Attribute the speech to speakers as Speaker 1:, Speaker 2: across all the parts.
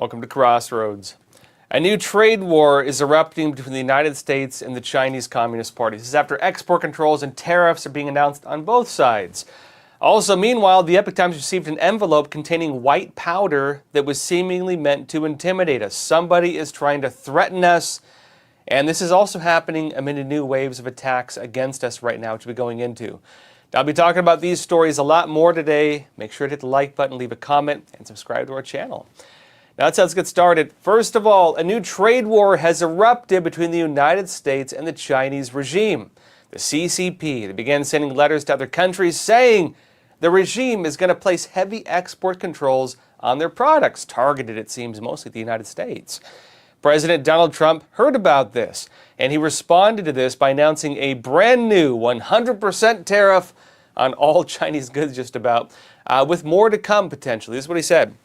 Speaker 1: Welcome to Crossroads. A new trade war is erupting between the United States and the Chinese Communist Party. This is after export controls and tariffs are being announced on both sides. Also, meanwhile, the Epoch Times received an envelope containing white powder that was seemingly meant to intimidate us. Somebody is trying to threaten us, and this is also happening amid new waves of attacks against us right now, which we'll be going into. I'll be talking about these stories a lot more today. Make sure to hit the like button, leave a comment, and subscribe to our channel. Now let's get started. First of all, a new trade war has erupted between the United States and the Chinese regime. The CCP, they began sending letters to other countries saying the regime is going to place heavy export controls on their products, targeted, it seems, mostly the United States. President Donald Trump heard about this, and he responded to this by announcing a brand new 100% tariff on all Chinese goods, just about, with more to come potentially. This is what he said.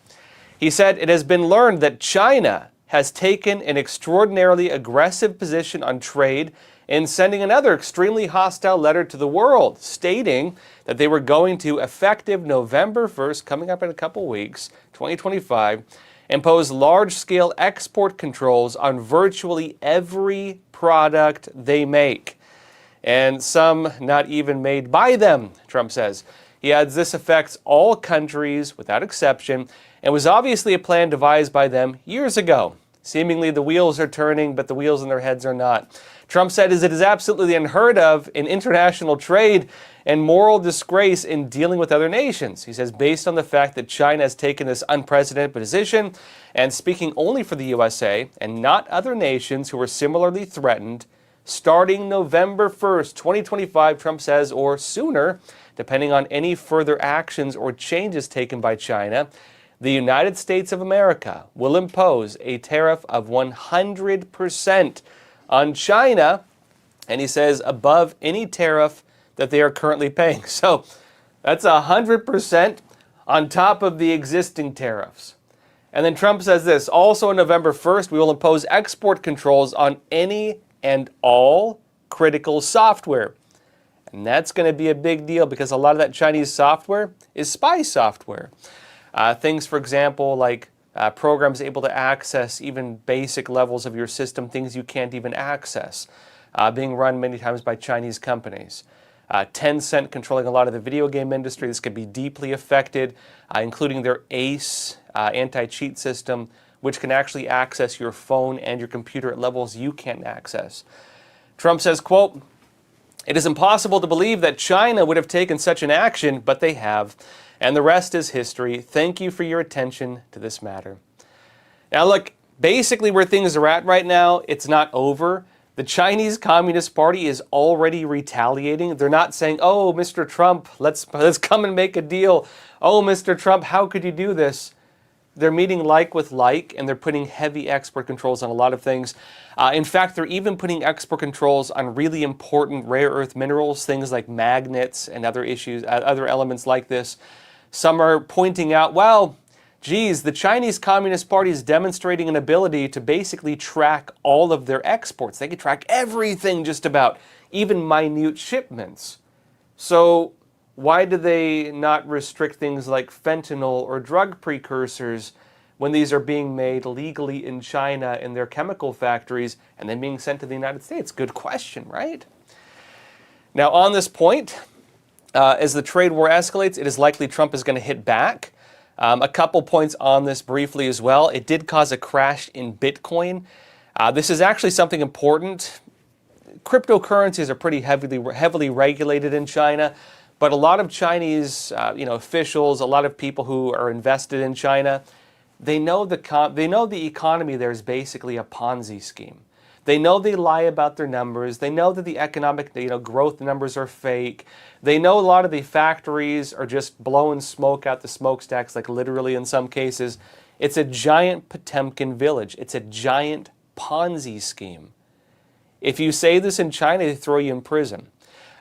Speaker 1: He said, "It has been learned that China has taken an extraordinarily aggressive position on trade in sending another extremely hostile letter to the world, stating that they were going to, effective November 1st, coming up in a couple weeks, 2025, impose large-scale export controls on virtually every product they make, and some not even made by them," Trump says. He adds, "This affects all countries without exception and was obviously a plan devised by them years ago. Seemingly the wheels are turning, but the wheels in their heads are not." Trump said it is absolutely unheard of in international trade and moral disgrace in dealing with other nations. He says, based on the fact that China has taken this unprecedented position and speaking only for the USA and not other nations who are similarly threatened, starting November 1st, 2025, Trump says, or sooner, depending on any further actions or changes taken by China, the United States of America will impose a tariff of 100% on China, and he says above any tariff that they are currently paying. So that's 100% on top of the existing tariffs. And then Trump says this, also on November 1st, we will impose export controls on any and all critical software. And that's going to be a big deal because a lot of that Chinese software is spy software. Things, for example, like programs able to access even basic levels of your system, things you can't even access, being run many times by Chinese companies. Tencent controlling a lot of the video game industry. This could be deeply affected, including their ACE anti-cheat system, which can actually access your phone and your computer at levels you can't access. Trump says, quote, "It is impossible to believe that China would have taken such an action, but they have. And the rest is history. Thank you for your attention to this matter." Now look, basically where things are at right now, it's not over. The Chinese Communist Party is already retaliating. They're not saying, "Oh, Mr. Trump, let's come and make a deal. Oh, Mr. Trump, how could you do this?" They're meeting like with like, and they're putting heavy export controls on a lot of things. In fact, they're even putting export controls on really important rare earth minerals, things like magnets and other issues, other elements like this. Some are pointing out, well, geez, the Chinese Communist Party is demonstrating an ability to basically track all of their exports. They can track everything just about, even minute shipments. So why do they not restrict things like fentanyl or drug precursors when these are being made legally in China in their chemical factories and then being sent to the United States? Good question, right? Now on this point, as the trade war escalates, it is likely Trump is going to hit back. A couple points on this briefly as well. It did cause a crash in Bitcoin. This is actually something important. Cryptocurrencies are pretty heavily regulated in China, but a lot of Chinese officials, a lot of people who are invested in China, they know the economy there is basically a Ponzi scheme. They know they lie about their numbers. They know that the economic growth numbers are fake. They know a lot of the factories are just blowing smoke out the smokestacks, like literally in some cases. It's a giant Potemkin village. It's a giant Ponzi scheme. If you say this in China, they throw you in prison.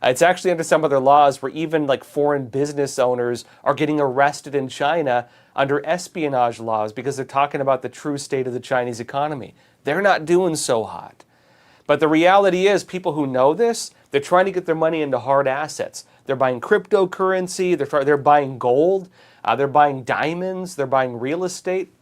Speaker 1: It's actually under some of their laws where even like foreign business owners are getting arrested in China under espionage laws because they're talking about the true state of the Chinese economy. They're not doing so hot. But the reality is, people who know this, they're trying to get their money into hard assets. They're buying cryptocurrency, they're buying gold, they're buying diamonds, they're buying real estate.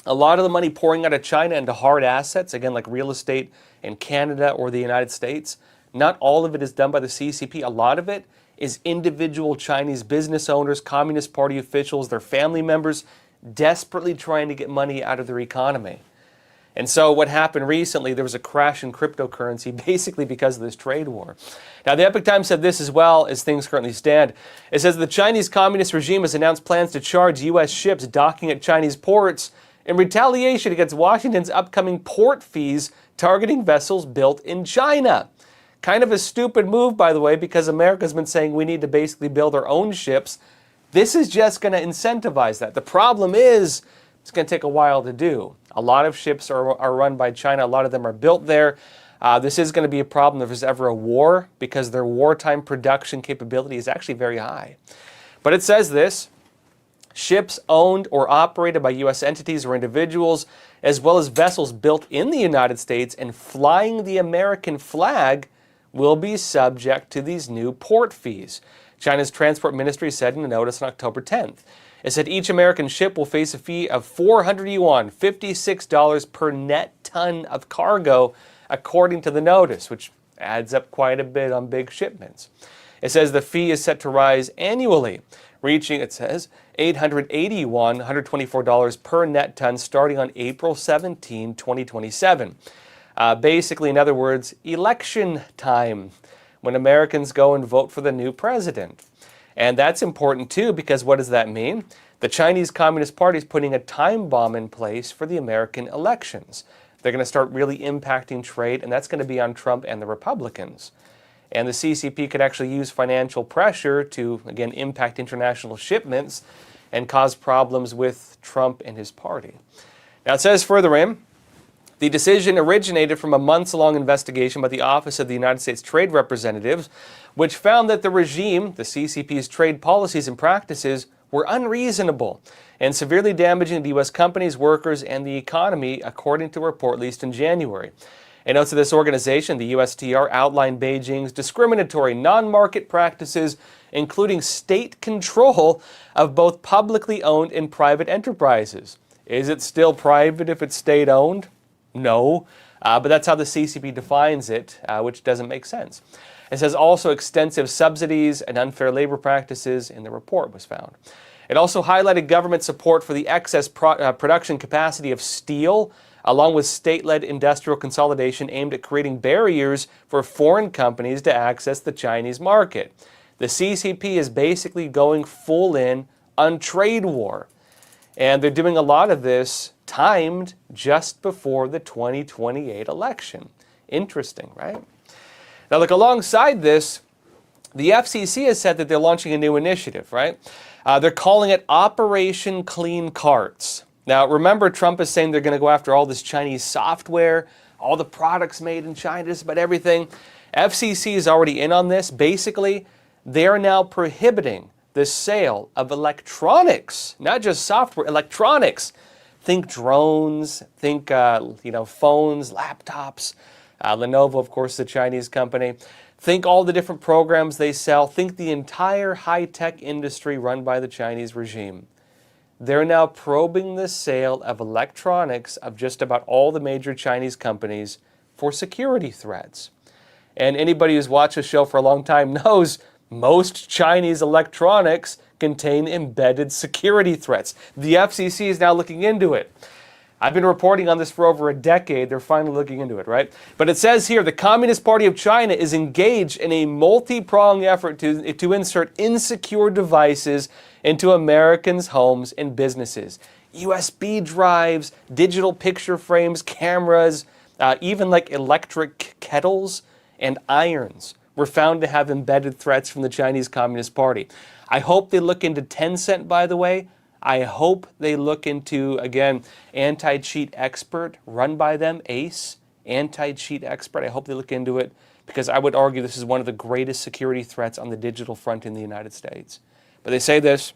Speaker 1: A lot of the money pouring out of China into hard assets, again, like real estate in Canada or the United States, not all of it is done by the CCP. A lot of it is individual Chinese business owners, Communist Party officials, their family members, desperately trying to get money out of their economy. And so what happened recently, there was a crash in cryptocurrency basically because of this trade war. Now, the Epoch Times said this as well as things currently stand. It says the Chinese Communist regime has announced plans to charge U.S. ships docking at Chinese ports in retaliation against Washington's upcoming port fees targeting vessels built in China. Kind of a stupid move, by the way, because America's been saying we need to basically build our own ships. This is just going to incentivize that. The problem is it's going to take a while to do. A lot of ships are run by China. A lot of them are built there. This is going to be a problem if there's ever a war because their wartime production capability is actually very high. But it says this: ships owned or operated by U.S. entities or individuals, as well as vessels built in the United States and flying the American flag, will be subject to these new port fees. China's Transport Ministry said in a notice on October 10th. It said each American ship will face a fee of 400 yuan, $56 per net ton of cargo, according to the notice, which adds up quite a bit on big shipments. It says the fee is set to rise annually, reaching, it says, 880 yuan, $124 per net ton, starting on April 17, 2027. Basically, in other words, election time, when Americans go and vote for the new president. And that's important too, because what does that mean? The Chinese Communist Party is putting a time bomb in place for the American elections. They're going to start really impacting trade, and that's going to be on Trump and the Republicans. And the CCP could actually use financial pressure to, again, impact international shipments and cause problems with Trump and his party. Now it says further in, the decision originated from a months-long investigation by the Office of the United States Trade Representatives, which found that the regime, the CCP's trade policies and practices, were unreasonable and severely damaging to U.S. companies, workers, and the economy, according to a report released in January. In notes of this organization, the USTR outlined Beijing's discriminatory non-market practices, including state control of both publicly owned and private enterprises. Is it still private if it's state-owned? No, but that's how the CCP defines it, which doesn't make sense. It says also extensive subsidies and unfair labor practices in the report was found. It also highlighted government support for the excess production capacity of steel, along with state-led industrial consolidation aimed at creating barriers for foreign companies to access the Chinese market. The CCP is basically going full in on trade war. And they're doing a lot of this timed just before the 2028 election. Interesting, right? Now look, alongside this, the FCC has said that they're launching a new initiative, right? They're calling it Operation Clean Carts. Now remember, Trump is saying they're going to go after all this Chinese software, all the products made in China, just about everything. FCC is already in on this. Basically, they are now prohibiting the sale of electronics, not just software, electronics. Think drones, think phones, laptops. Lenovo, of course, the Chinese company. Think all the different programs they sell. Think the entire high-tech industry run by the Chinese regime. They're now probing the sale of electronics of just about all the major Chinese companies for security threats. And anybody who's watched the show for a long time knows most Chinese electronics contain embedded security threats. The FCC is now looking into it. I've been reporting on this for over a decade. They're finally looking into it, right? But it says here, the Communist Party of China is engaged in a multi-pronged effort to insert insecure devices into Americans' homes and businesses. USB drives, digital picture frames, cameras, even like electric kettles and irons were found to have embedded threats from the Chinese Communist Party. I hope they look into Tencent, by the way. I hope they look into, again, Anti-Cheat Expert, run by them, ACE, Anti-Cheat Expert. I hope they look into it because I would argue this is one of the greatest security threats on the digital front in the United States. But they say this.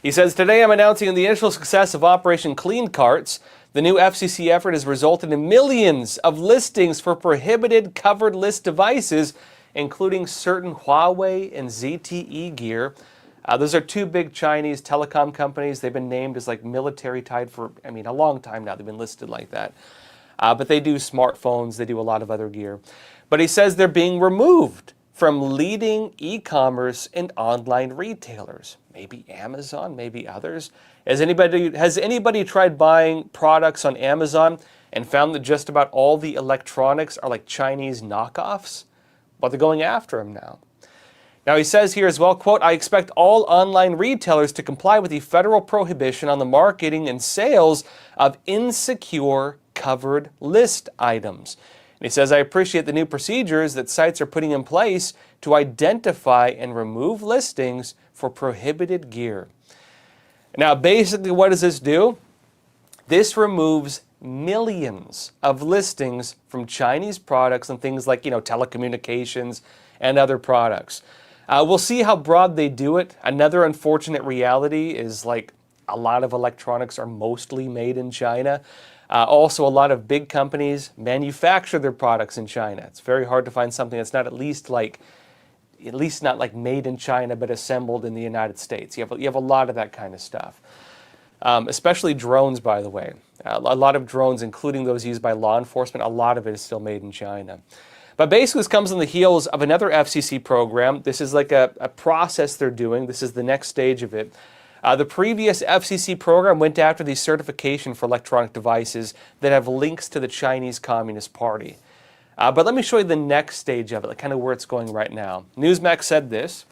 Speaker 1: He says, today I'm announcing the initial success of Operation Clean Carts. The new FCC effort has resulted in millions of listings for prohibited covered list devices, including certain Huawei and ZTE gear. Those are two big Chinese telecom companies. They've been named as like military tied for, a long time now. They've been listed like that. But they do smartphones. They do a lot of other gear. But he says they're being removed from leading e-commerce and online retailers. Maybe Amazon, maybe others. Has anybody tried buying products on Amazon and found that just about all the electronics are like Chinese knockoffs? Well, they're going after them now. Now he says here as well, quote, I expect all online retailers to comply with the federal prohibition on the marketing and sales of insecure covered list items. And he says, I appreciate the new procedures that sites are putting in place to identify and remove listings for prohibited gear. Now, basically, what does this do? This removes millions of listings from Chinese products and things like, telecommunications and other products. We'll see how broad they do it. Another unfortunate reality is like a lot of electronics are mostly made in China. Also, a lot of big companies manufacture their products in China. It's very hard to find something that's not at least not like made in China, but assembled in the United States. You have a lot of that kind of stuff. Especially drones, by the way. A lot of drones, including those used by law enforcement, a lot of it is still made in China. But basically, this comes on the heels of another FCC program. This is like a process they're doing. This is the next stage of it. The previous FCC program went after the certification for electronic devices that have links to the Chinese Communist Party. But let me show you the next stage of it, like kind of where it's going right now. Newsmax said this.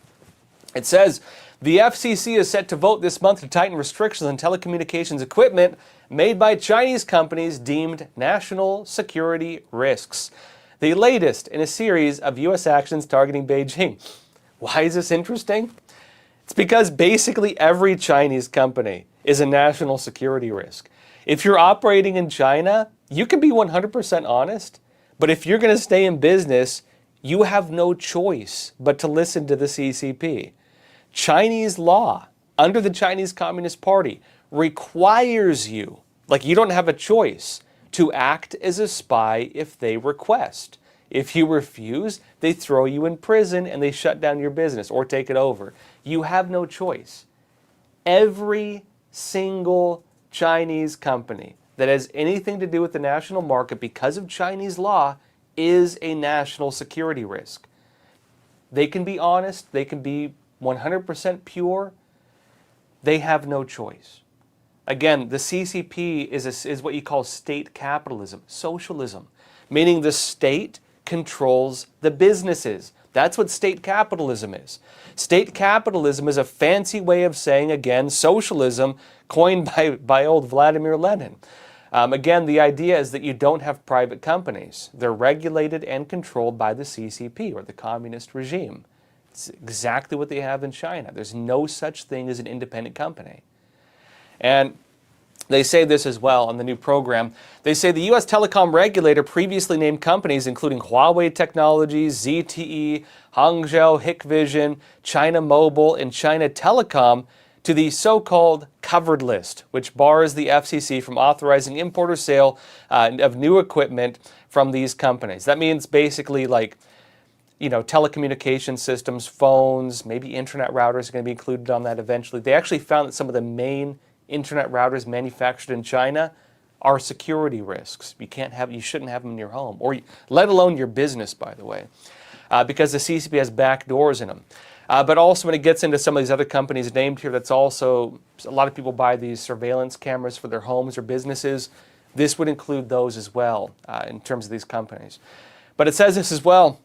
Speaker 1: It says, the FCC is set to vote this month to tighten restrictions on telecommunications equipment made by Chinese companies deemed national security risks. The latest in a series of U.S. actions targeting Beijing. Why is this interesting? It's because basically every Chinese company is a national security risk. If you're operating in China, you can be 100% honest, but if you're going to stay in business, you have no choice but to listen to the CCP. Chinese law, under the Chinese Communist Party, requires you, like you don't have a choice, to act as a spy if they request. If you refuse, they throw you in prison and they shut down your business or take it over. You have no choice. Every single Chinese company that has anything to do with the national market because of Chinese law is a national security risk. They can be honest, they can be 100% pure. They have no choice. Again, the CCP is what you call state capitalism, socialism, meaning the state controls the businesses. That's what state capitalism is. State capitalism is a fancy way of saying, again, socialism coined by old Vladimir Lenin. Again, the idea is that you don't have private companies. They're regulated and controlled by the CCP, or the communist regime. It's exactly what they have in China. There's no such thing as an independent company. And they say this as well on the new program. They say the U.S. telecom regulator previously named companies including Huawei Technologies, ZTE, Hangzhou, Hikvision, China Mobile, and China Telecom to the so-called covered list, which bars the FCC from authorizing import or sale of new equipment from these companies. That means basically like, telecommunication systems, phones, maybe internet routers are going to be included on that eventually. They actually found that some of the main internet routers manufactured in China are security risks. You shouldn't have them in your home, or let alone your business, by the way, because the CCP has back doors in them. But also when it gets into some of these other companies named here, that's also, a lot of people buy these surveillance cameras for their homes or businesses. This would include those as well in terms of these companies. But it says this as well.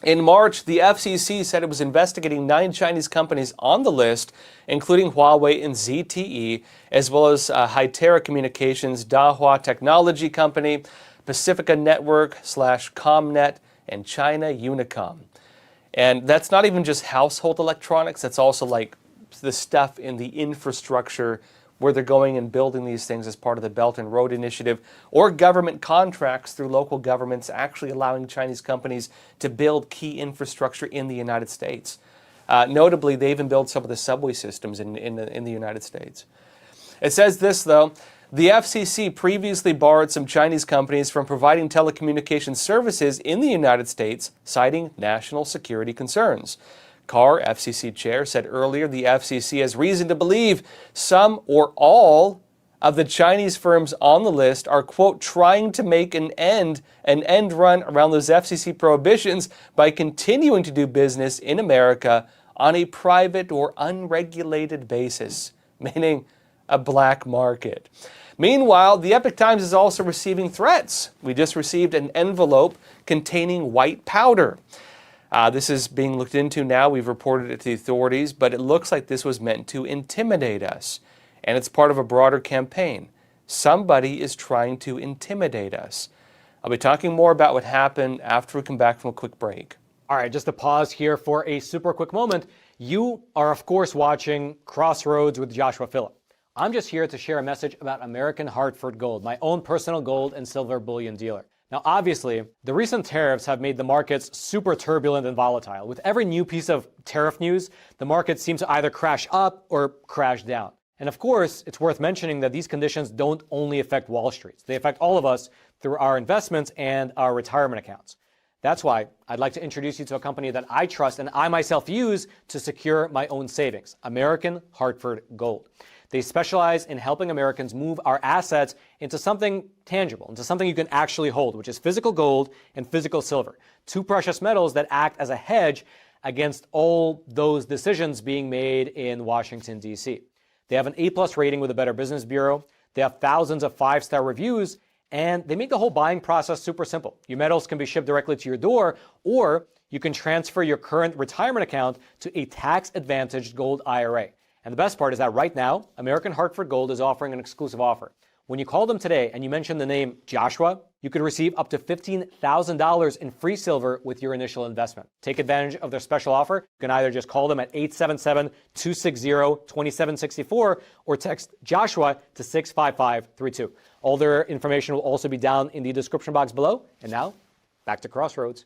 Speaker 1: In March, the FCC said it was investigating 9 Chinese companies on the list, including Huawei and ZTE, as well as Hytera Communications, Dahua Technology Company, Pacifica Network / Comnet, and China Unicom. And that's not even just household electronics, that's also like the stuff in the infrastructure where they're going and building these things as part of the Belt and Road Initiative, or government contracts through local governments actually allowing Chinese companies to build key infrastructure in the United States. Notably, they even build some of the subway systems in the United States. It says this, though. The FCC previously barred some Chinese companies from providing telecommunications services in the United States, citing national security concerns. Carr, FCC chair, said earlier the FCC has reason to believe some or all of the Chinese firms on the list are, quote, trying to make an end run around those FCC prohibitions by continuing to do business in America on a private or unregulated basis, meaning a black market. Meanwhile, the Epoch Times is also receiving threats. We just received an envelope containing white powder. This is being looked into now. We've reported it to the authorities, but it looks like this was meant to intimidate us. And it's part of a broader campaign. Somebody is trying to intimidate us. I'll be talking more about what happened after we come back from a quick break.
Speaker 2: All right, just a pause here for a super quick moment. You are, of course, watching Crossroads with Joshua Philipp. I'm just here to share a message about American Hartford Gold, my own personal gold and silver bullion dealer. Now, obviously, the recent tariffs have made the markets super turbulent and volatile. With every new piece of tariff news, the markets seem to either crash up or crash down. And of course, it's worth mentioning that these conditions don't only affect Wall Street. They affect all of us through our investments and our retirement accounts. That's why I'd like to introduce you to a company that I trust and I myself use to secure my own savings, American Hartford Gold. They specialize in helping Americans move our assets into something tangible, into something you can actually hold, which is physical gold and physical silver, two precious metals that act as a hedge against all those decisions being made in Washington, D.C. They have an A+ rating with the Better Business Bureau. They have thousands of 5-star reviews, and they make the whole buying process super simple. Your metals can be shipped directly to your door, or you can transfer your current retirement account to a tax-advantaged gold IRA. And the best part is that right now, American Hartford Gold is offering an exclusive offer. When you call them today and you mention the name Joshua, you could receive up to $15,000 in free silver with your initial investment. Take advantage of their special offer. You can either just call them at 877-260-2764 or text Joshua to 65532. All their information will also be down in the description box below. And now, back to Crossroads.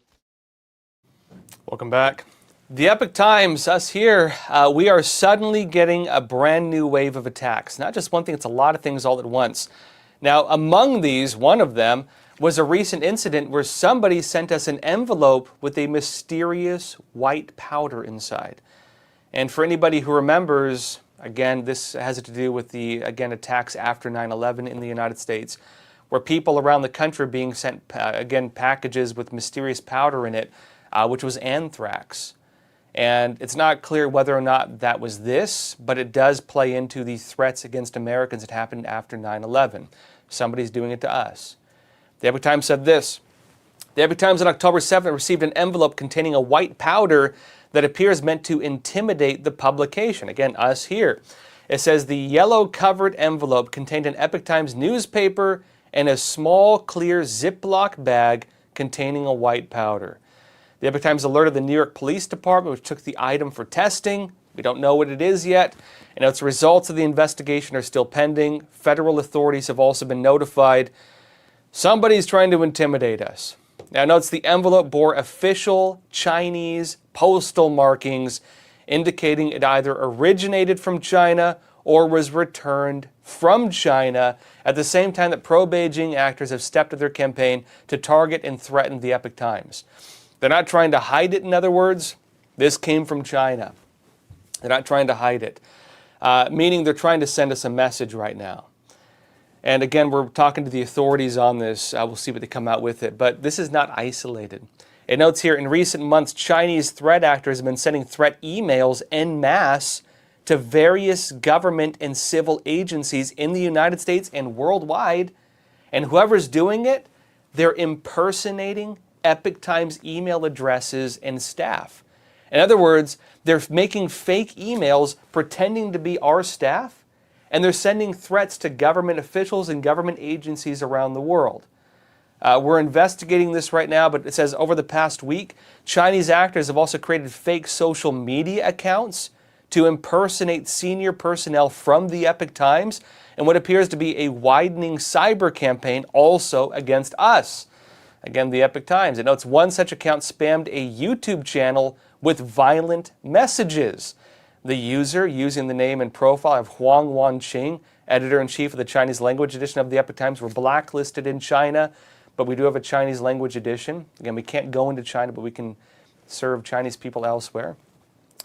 Speaker 1: Welcome back. The Epoch Times, us here, we are suddenly getting a brand new wave of attacks. Not just one thing, it's a lot of things all at once. Now, among these, one of them was a recent incident where somebody sent us an envelope with a mysterious white powder inside. And for anybody who remembers, again, this has to do with the, attacks after 9/11 in the United States, where people around the country are being sent, packages with mysterious powder in it, which was anthrax. And it's not clear whether or not that was this, but it does play into the threats against Americans that happened after 9/11. Somebody's doing it to us. The Epoch Times said this. The Epoch Times on October 7th received an envelope containing a white powder that appears meant to intimidate the publication. Again, us here. It says the yellow-covered envelope contained an Epoch Times newspaper and a small, clear Ziploc bag containing a white powder. The Epoch Times alerted the New York Police Department, which took the item for testing. We don't know what it is yet. And its results of the investigation are still pending. Federal authorities have also been notified. Somebody's trying to intimidate us. Now, notice the envelope bore official Chinese postal markings indicating it either originated from China or was returned from China at the same time that pro-Beijing actors have stepped up their campaign to target and threaten the Epoch Times. They're not trying to hide it, in other words. This came from China. They're not trying to hide it, meaning they're trying to send us a message right now. And again, we're talking to the authorities on this. We'll see what they come out with it. But this is not isolated. It notes here, in recent months, Chinese threat actors have been sending threat emails en masse to various government and civil agencies in the United States and worldwide. And whoever's doing it, they're impersonating Epoch Times email addresses and staff. In other words, they're making fake emails pretending to be our staff, and they're sending threats to government officials and government agencies around the world. We're investigating this right now, but it says over the past week, Chinese actors have also created fake social media accounts to impersonate senior personnel from the Epoch Times and what appears to be a widening cyber campaign also against us. Again, the Epoch Times. It notes one such account spammed a YouTube channel with violent messages. The user, using the name and profile of Huang Wanqing, editor-in-chief of the Chinese language edition of the Epoch Times, were blacklisted in China, but we do have a Chinese language edition. Again, we can't go into China, but we can serve Chinese people elsewhere.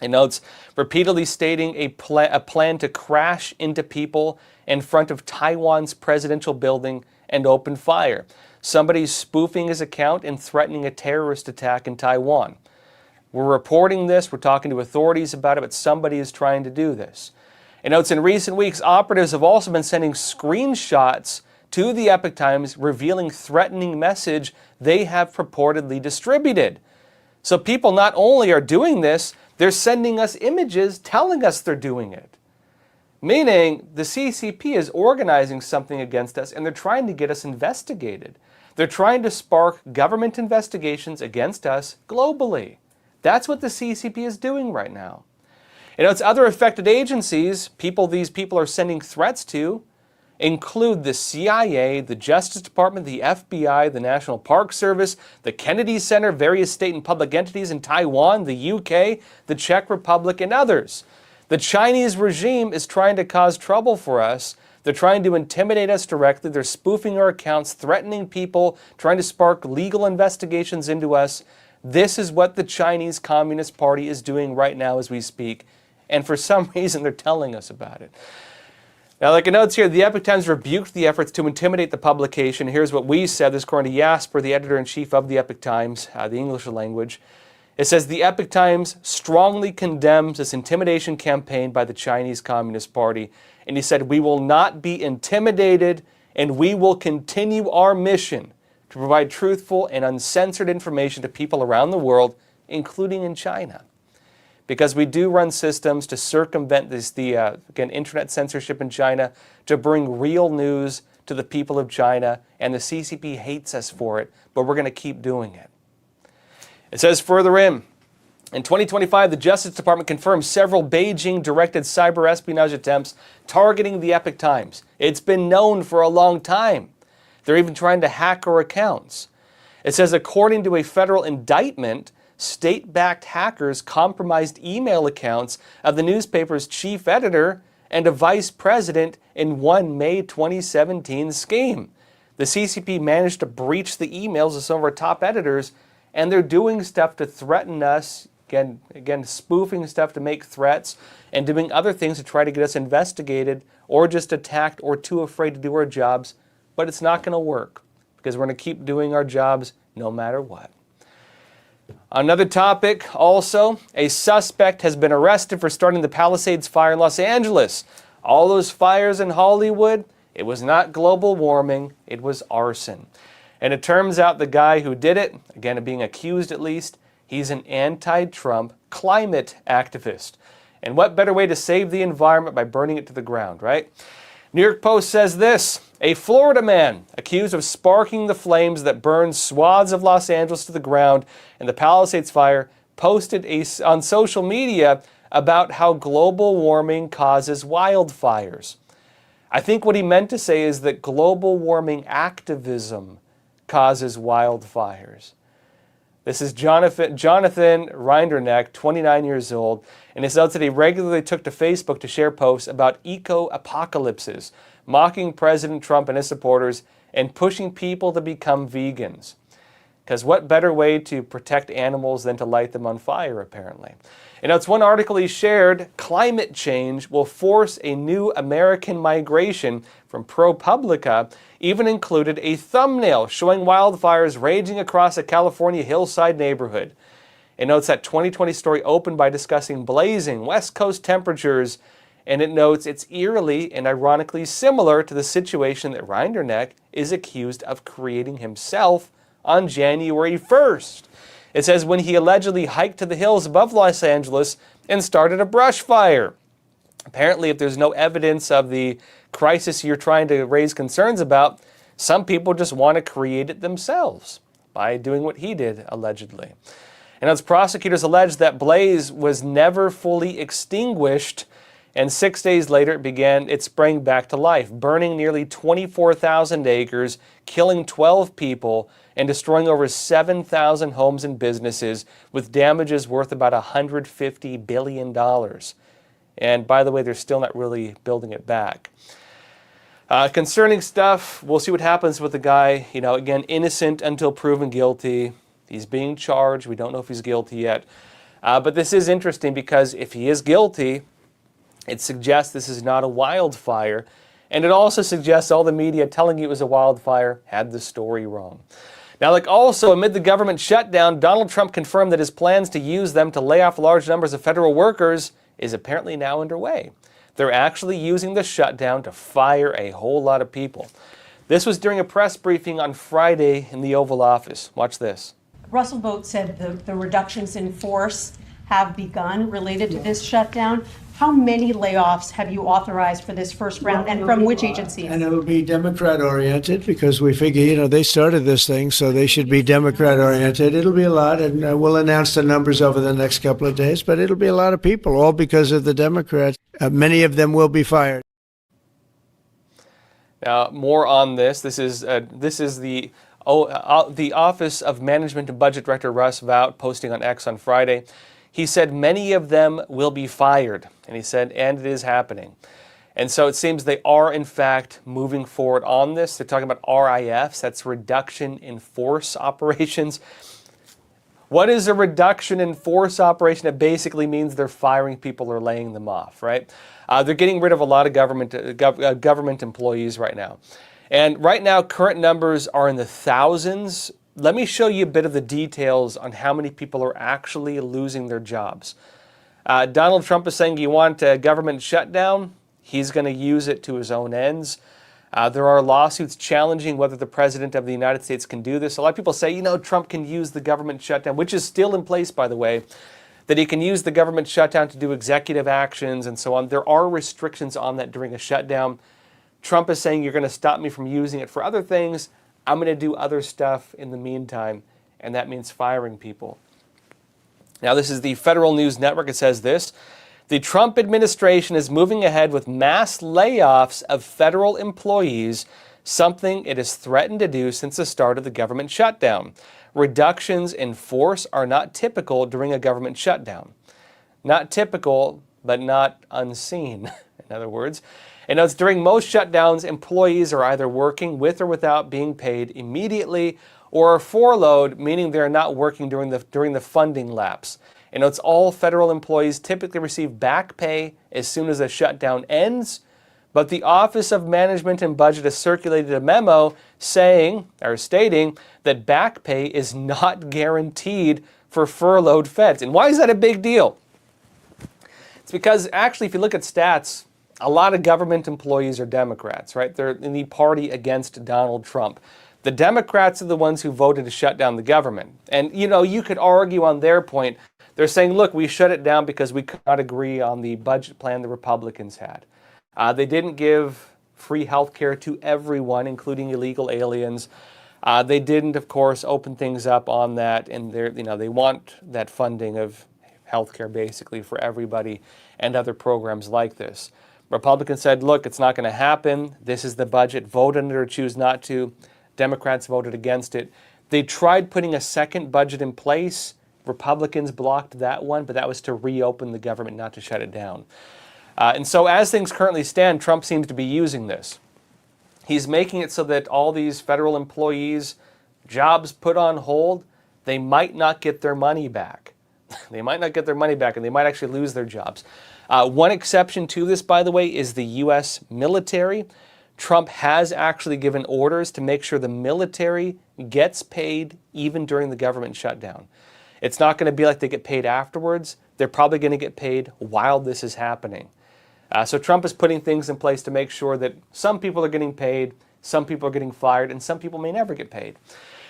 Speaker 1: It notes repeatedly stating a plan to crash into people in front of Taiwan's presidential building and open fire. Somebody's spoofing his account and threatening a terrorist attack in Taiwan. We're reporting this, we're talking to authorities about it, but somebody is trying to do this. It notes in recent weeks, operatives have also been sending screenshots to the Epoch Times revealing threatening message they have purportedly distributed. So people not only are doing this, they're sending us images telling us they're doing it. Meaning the CCP is organizing something against us and they're trying to get us investigated. They're trying to spark government investigations against us globally. That's what the CCP is doing right now. You know, it's other affected agencies, these people are sending threats to, include the CIA, the Justice Department, the FBI, the National Park Service, the Kennedy Center, various state and public entities in Taiwan, the UK, the Czech Republic, and others. The Chinese regime is trying to cause trouble for us. They're trying to intimidate us directly. They're spoofing our accounts, threatening people, trying to spark legal investigations into us. This is what the Chinese Communist Party is doing right now as we speak. And for some reason, they're telling us about it. Now, like it notes here, the Epoch Times rebuked the efforts to intimidate the publication. Here's what we said. This is according to Jasper, the editor-in-chief of the Epoch Times, the English language. It says, the Epoch Times strongly condemns this intimidation campaign by the Chinese Communist Party. And he said, we will not be intimidated, and we will continue our mission to provide truthful and uncensored information to people around the world, including in China. Because we do run systems to circumvent again, internet censorship in China, to bring real news to the people of China, and the CCP hates us for it, but we're going to keep doing it. It says further in 2025, the Justice Department confirmed several Beijing-directed cyber espionage attempts targeting the Epoch Times. It's been known for a long time. They're even trying to hack our accounts. It says, according to a federal indictment, state-backed hackers compromised email accounts of the newspaper's chief editor and a vice president in one May 2017 scheme. The CCP managed to breach the emails of some of our top editors, and they're doing stuff to threaten us, again spoofing stuff to make threats, and doing other things to try to get us investigated or just attacked or too afraid to do our jobs. But it's not going to work because we're going to keep doing our jobs no matter what. Another topic also, a suspect has been arrested for starting the Palisades fire in Los Angeles. All those fires in Hollywood, it was not global warming, it was arson. And it turns out the guy who did it, again being accused at least, he's an anti-Trump climate activist. And what better way to save the environment by burning it to the ground, right? New York Post says this, a Florida man accused of sparking the flames that burned swaths of Los Angeles to the ground in the Palisades fire posted on social media about how global warming causes wildfires. I think what he meant to say is that global warming activism causes wildfires. This is Jonathan Rinderneck, 29 years old, and it's out that he regularly took to Facebook to share posts about eco-apocalypses, mocking President Trump and his supporters, and pushing people to become vegans. Because what better way to protect animals than to light them on fire, apparently. And it's one article he shared, climate change will force a new American migration from ProPublica, even included a thumbnail showing wildfires raging across a California hillside neighborhood. It notes that 2020 story opened by discussing blazing West Coast temperatures, and it notes it's eerily and ironically similar to the situation that Rinderneck is accused of creating himself on January 1st. It says when he allegedly hiked to the hills above Los Angeles and started a brush fire. Apparently, if there's no evidence of the crisis you're trying to raise concerns about, some people just want to create it themselves by doing what he did, allegedly. And as prosecutors alleged that blaze was never fully extinguished, and 6 days later it sprang back to life, burning nearly 24,000 acres, killing 12 people, and destroying over 7,000 homes and businesses with damages worth about $150 billion. And by the way, they're still not really building it back. Concerning stuff, we'll see what happens with the guy. Again, innocent until proven guilty. He's being charged. We don't know if he's guilty yet. But this is interesting because if he is guilty, it suggests this is not a wildfire. And it also suggests all the media telling you it was a wildfire had the story wrong. Now, also amid the government shutdown, Donald Trump confirmed that his plans to use them to lay off large numbers of federal workers is apparently now underway. They're actually using the shutdown to fire a whole lot of people. This was during a press briefing on Friday in the Oval Office. Watch this.
Speaker 3: Russell Vogt said the reductions in force have begun related to this shutdown. How many layoffs have you authorized for this first round, and from which agencies?
Speaker 4: And it'll be Democrat-oriented because we figure, they started this thing, so they should be Democrat-oriented. It'll be a lot, and we'll announce the numbers over the next couple of days, but it'll be a lot of people, all because of the Democrats. Many of them will be fired.
Speaker 1: Now, more on this. This is the Office of Management and Budget Director Russ Vought posting on X on Friday. He said many of them will be fired, and he said, and it is happening. And so it seems they are, in fact, moving forward on this. They're talking about RIFs, that's reduction in force operations. What is a reduction in force operation? It basically means they're firing people or laying them off, right? They're getting rid of a lot of government employees right now. And right now, current numbers are in the thousands. Let me show you a bit of the details on how many people are actually losing their jobs. Donald Trump is saying you want a government shutdown. He's going to use it to his own ends. There are lawsuits challenging whether the President of the United States can do this. A lot of people say, Trump can use the government shutdown, which is still in place, by the way, that he can use the government shutdown to do executive actions and so on. There are restrictions on that during a shutdown. Trump is saying you're going to stop me from using it for other things. I'm going to do other stuff in the meantime, and that means firing people. Now, this is the Federal News Network. It says this: the Trump administration is moving ahead with mass layoffs of federal employees, something it has threatened to do since the start of the government shutdown. Reductions in force are not typical during a government shutdown. Not typical, but not unseen, in other words. And it's during most shutdowns, employees are either working with or without being paid immediately, or are furloughed, meaning they're not working during the funding lapse. And it's all federal employees typically receive back pay as soon as the shutdown ends. But the Office of Management and Budget has circulated a memo stating that back pay is not guaranteed for furloughed feds. And why is that a big deal? It's because actually, if you look at stats, a lot of government employees are Democrats, right? They're in the party against Donald Trump. The Democrats are the ones who voted to shut down the government. And, you could argue on their point. They're saying, look, we shut it down because we could not agree on the budget plan the Republicans had. They didn't give free health care to everyone, including illegal aliens. They didn't, of course, open things up on that. And they want that funding of health care basically for everybody and other programs like this. Republicans said, look, it's not going to happen. This is the budget. Vote on it or choose not to. Democrats voted against it. They tried putting a second budget in place. Republicans blocked that one, but that was to reopen the government, not to shut it down. And so as things currently stand, Trump seems to be using this. He's making it so that all these federal employees, jobs put on hold, they might not get their money back. They might not get their money back, and they might actually lose their jobs. One exception to this, by the way, is the U.S. military. Trump has actually given orders to make sure the military gets paid even during the government shutdown. It's not going to be like they get paid afterwards. They're probably going to get paid while this is happening. So Trump is putting things in place to make sure that some people are getting paid, some people are getting fired, and some people may never get paid.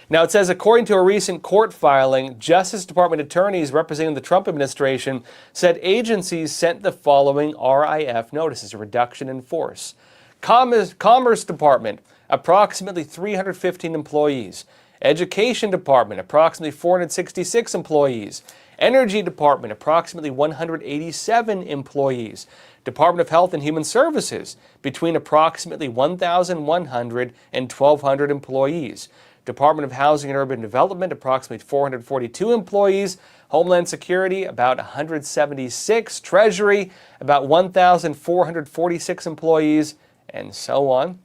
Speaker 1: Now, it says, according to a recent court filing, Justice Department attorneys representing the Trump administration said agencies sent the following RIF notices: reduction in force. Commerce Department, approximately 315 employees. Education Department, approximately 466 employees. Energy Department, approximately 187 employees. Department of Health and Human Services, between approximately 1,100 and 1,200 employees. Department of Housing and Urban Development, approximately 442 employees. Homeland Security, about 176. Treasury, about 1,446 employees, and so on.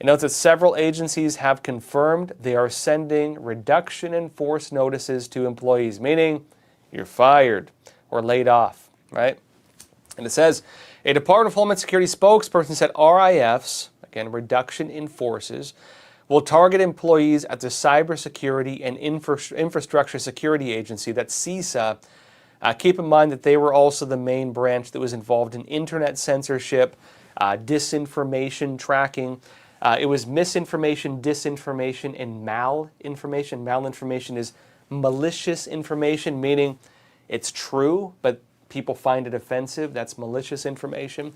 Speaker 1: It notes that several agencies have confirmed they are sending reduction in force notices to employees, meaning you're fired or laid off, right? And it says, a Department of Homeland Security spokesperson said RIFs, again, reduction in forces, will target employees at the Cybersecurity and Infrastructure Security Agency, that's CISA. Keep in mind that they were also the main branch that was involved in internet censorship, disinformation tracking. It was misinformation, disinformation, and malinformation. Malinformation is malicious information, meaning it's true, but people find it offensive. That's malicious information.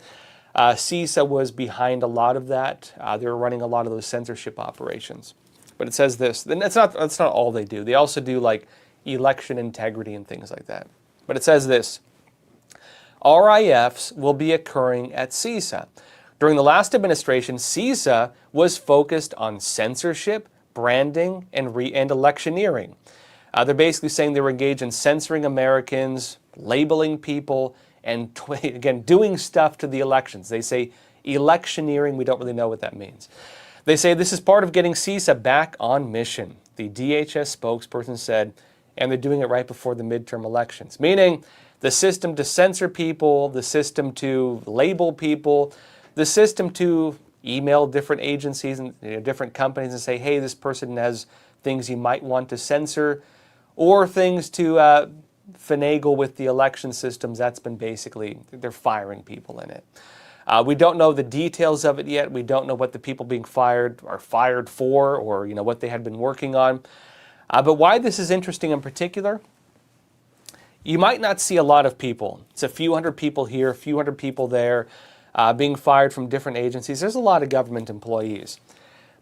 Speaker 1: CISA was behind a lot of that. They were running a lot of those censorship operations. But it says this, and that's not all they do. They also do like election integrity and things like that. But it says this, RIFs will be occurring at CISA. During the last administration, CISA was focused on censorship, branding, and electioneering. They're basically saying they were engaged in censoring Americans, labeling people, and again, doing stuff to the elections. They say electioneering, we don't really know what that means. They say this is part of getting CISA back on mission, the DHS spokesperson said, and they're doing it right before the midterm elections. Meaning the system to censor people, the system to label people, the system to email different agencies and different companies and say, hey, this person has things you might want to censor, or things to finagle with the election systems. That's been basically, they're firing people in it. We don't know the details of it yet. We don't know what the people being fired are fired for, or what they had been working on. But why this is interesting in particular, you might not see a lot of people. It's a few hundred people here, a few hundred people there, being fired from different agencies. There's a lot of government employees.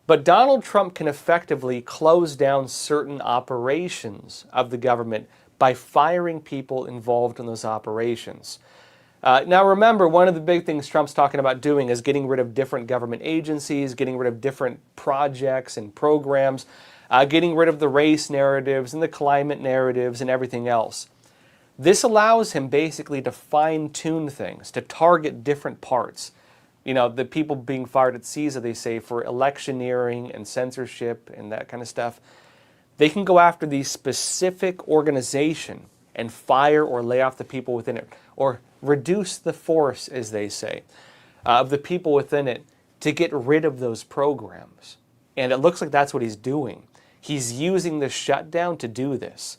Speaker 1: But Donald Trump can effectively close down certain operations of the government by firing people involved in those operations. Now remember, one of the big things Trump's talking about doing is getting rid of different government agencies, getting rid of different projects and programs, getting rid of the race narratives and the climate narratives and everything else. This allows him basically to fine-tune things, to target different parts. The people being fired at CISA, they say, for electioneering and censorship and that kind of stuff, they can go after the specific organization and fire or lay off the people within it, or reduce the force, as they say, of the people within it to get rid of those programs. And it looks like that's what he's doing. He's using the shutdown to do this.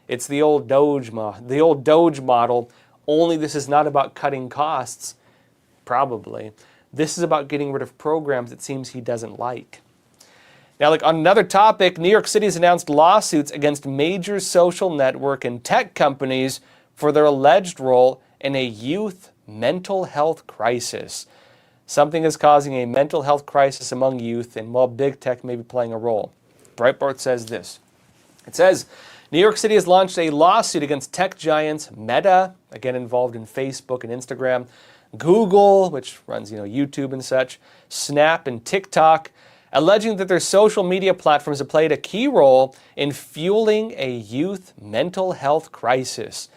Speaker 1: It's the old Doge model, only this is not about cutting costs, probably. This is about getting rid of programs it seems he doesn't like. Now, on another topic, New York City has announced lawsuits against major social network and tech companies for their alleged role in a youth mental health crisis. Something is causing a mental health crisis among youth, and while big tech may be playing a role. Breitbart says this. It says, New York City has launched a lawsuit against tech giants Meta, again involved in Facebook and Instagram, Google, which runs YouTube and such, Snap and TikTok, alleging that their social media platforms have played a key role in fueling a youth mental health crisis.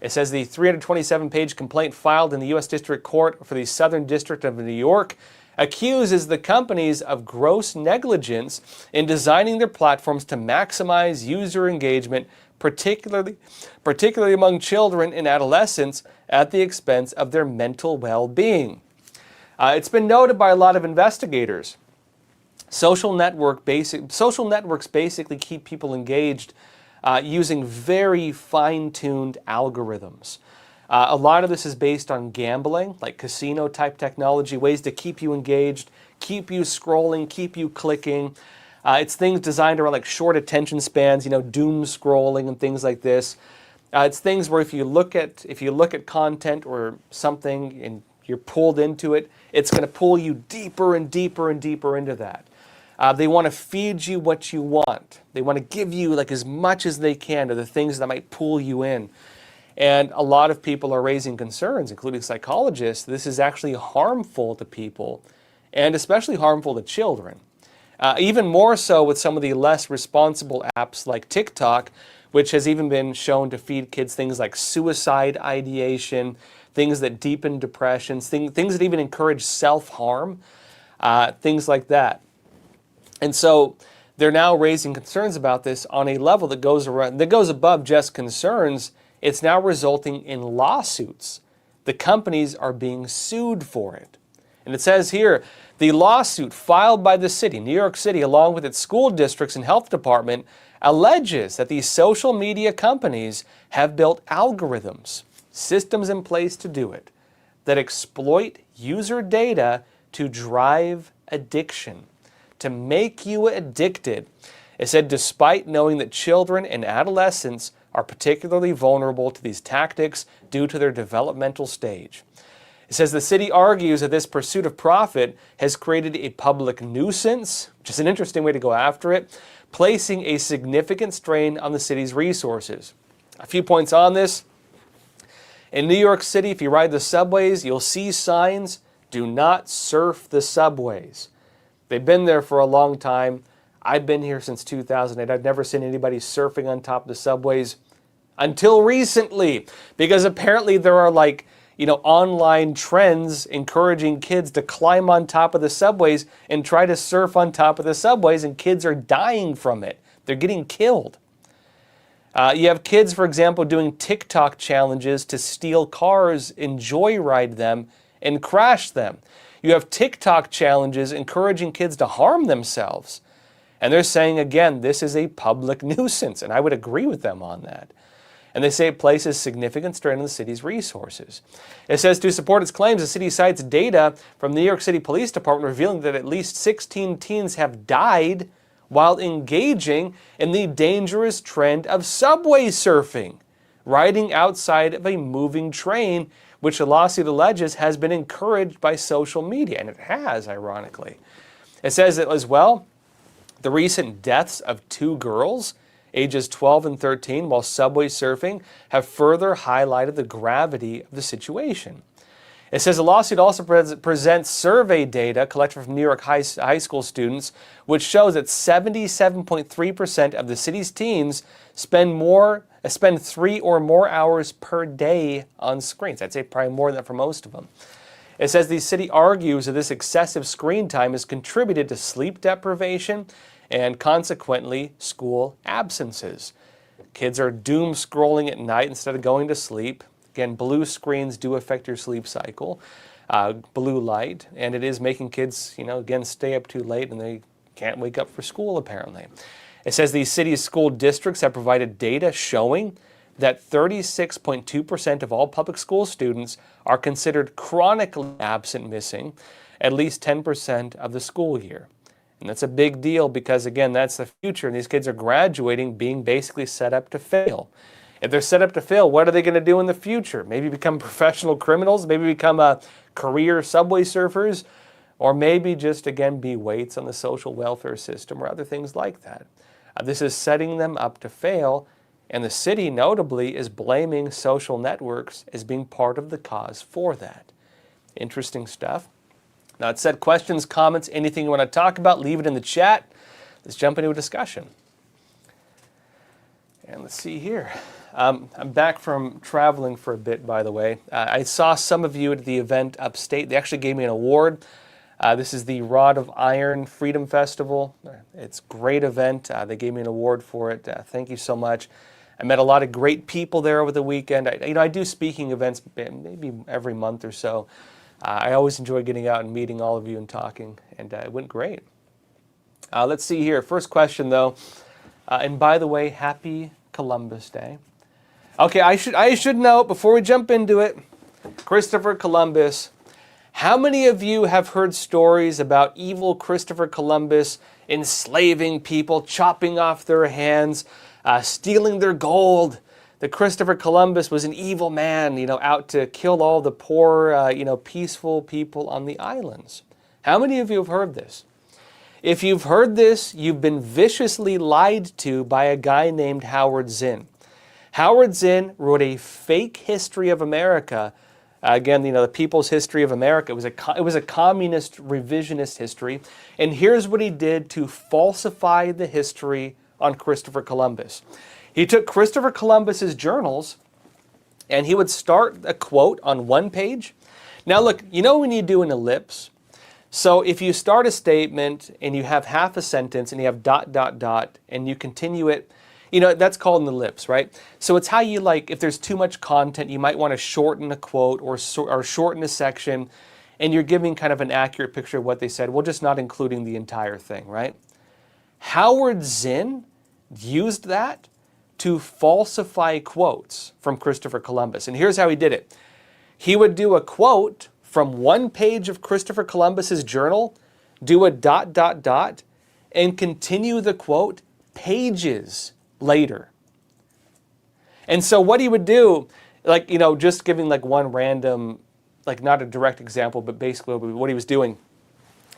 Speaker 1: It says the 327-page complaint filed in the U.S. District Court for the Southern District of New York accuses the companies of gross negligence in designing their platforms to maximize user engagement, particularly among children and adolescents, at the expense of their mental well-being. It's been noted by a lot of investigators. Social networks basically keep people engaged using very fine-tuned algorithms. A lot of this is based on gambling, like casino-type technology, ways to keep you engaged, keep you scrolling, keep you clicking. It's things designed around short attention spans, doom scrolling and things like this. It's things where if you look at content or something and you're pulled into it, it's going to pull you deeper and deeper and deeper into that. They want to feed you what you want. They want to give you as much as they can to the things that might pull you in. And a lot of people are raising concerns, including psychologists. This is actually harmful to people, and especially harmful to children. Even more so with some of the less responsible apps like TikTok, which has even been shown to feed kids things like suicide ideation, things that deepen depression, things that even encourage self-harm, things like that. And so they're now raising concerns about this on a level that goes above just concerns. it's now resulting in lawsuits. The companies are being sued for it. And it says here, the lawsuit filed by the city, New York City, along with its school districts and health department, alleges that these social media companies have built algorithms, systems in place to do it, that exploit user data to drive addiction, to make you addicted. It said, despite knowing that children and adolescents are particularly vulnerable to these tactics due to their developmental stage. It says the city argues that this pursuit of profit has created a public nuisance, which is an interesting way to go after it, placing a significant strain on the city's resources. A few points on this. In New York City, if you ride the subways, you'll see signs, do not surf the subways. They've been there for a long time. I've been here since 2008. I've never seen anybody surfing on top of the subways until recently, because apparently there are online trends encouraging kids to climb on top of the subways and try to surf on top of the subways, and kids are dying from it. They're getting killed. You have kids, for example, doing TikTok challenges to steal cars and joyride them and crash them. You have TikTok challenges encouraging kids to harm themselves. And they're saying, again, this is a public nuisance, and I would agree with them on that. And they say it places significant strain on the city's resources. It says to support its claims, the city cites data from the New York City Police Department revealing that at least 16 teens have died while engaging in the dangerous trend of subway surfing, riding outside of a moving train, which the lawsuit alleges has been encouraged by social media. And it has, ironically. It says that as well, the recent deaths of 2 girls, ages 12 and 13, while subway surfing, have further highlighted the gravity of the situation. It says the lawsuit also presents survey data collected from New York high school students, which shows that 77.3% of the city's teens spend 3 or more hours per day on screens. I'd say probably more than that for most of them. It says the city argues that this excessive screen time has contributed to sleep deprivation and consequently school absences. Kids are doom scrolling at night instead of going to sleep. Again, blue screens do affect your sleep cycle, blue light, and it is making kids, again, stay up too late and they can't wake up for school apparently. It says these city's school districts have provided data showing that 36.2% of all public school students are considered chronically absent missing at least 10% of the school year. And that's a big deal because, again, that's the future. And these kids are graduating being basically set up to fail. If they're set up to fail, what are they going to do in the future? Maybe become professional criminals, maybe become career subway surfers, or maybe just, again, be weights on the social welfare system or other things like that. This is setting them up to fail, and the city, notably, is blaming social networks as being part of the cause for that. Interesting stuff. Now, it said questions, comments, anything you want to talk about, leave it in the chat. Let's jump into a discussion. And let's see here. I'm back from traveling for a bit, by the way. I saw some of you at the event upstate. They actually gave me an award. This is the Rod of Iron Freedom Festival. It's a great event. They gave me an award for it. Thank you so much. I met a lot of great people there over the weekend. I do speaking events maybe every month or so. I always enjoy getting out and meeting all of you and talking, and it went great. Let's see here. First question, though. And by the way, happy Columbus Day. Okay, I should note before we jump into it, Christopher Columbus. How many of you have heard stories about evil Christopher Columbus enslaving people, chopping off their hands, stealing their gold? That Christopher Columbus was an evil man, out to kill all the poor, peaceful people on the islands. How many of you have heard this? If you've heard this, you've been viciously lied to by a guy named Howard Zinn. Howard Zinn wrote a fake history of America. Again, the People's History of America. It was a communist revisionist history. And here's what he did to falsify the history on Christopher Columbus. He took Christopher Columbus's journals and he would start a quote on one page. Now look, when you do an ellipse? So if you start a statement and you have half a sentence and you have ... and you continue it, That's called in the lips, right? So it's how you like, if there's too much content, you might want to shorten a quote or shorten a section, and you're giving kind of an accurate picture of what they said, well, just not including the entire thing, right? Howard Zinn used that to falsify quotes from Christopher Columbus. And here's how he did it. He would do a quote from one page of Christopher Columbus's journal, do a ... and continue the quote pages later. And so what he would do, just giving like one random, like not a direct example, but basically what he was doing,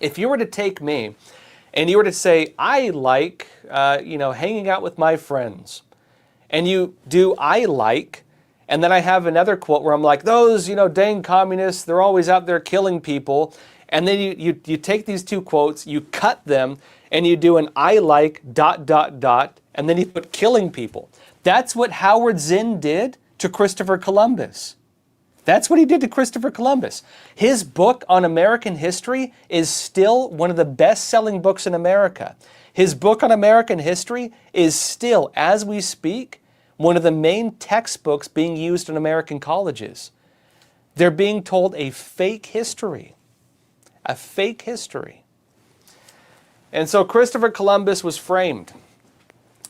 Speaker 1: if you were to take me and you were to say, I like, hanging out with my friends, and you do I like, and then I have another quote where I'm like, those, dang communists, they're always out there killing people. And then you take these two quotes, you cut them, and you do an I like ... and then you put killing people. That's what Howard Zinn did to Christopher Columbus. That's what he did to Christopher Columbus. His book on American history is still one of the best-selling books in America. His book on American history is still, as we speak, one of the main textbooks being used in American colleges. They're being told a fake history. A fake history. And so Christopher Columbus was framed.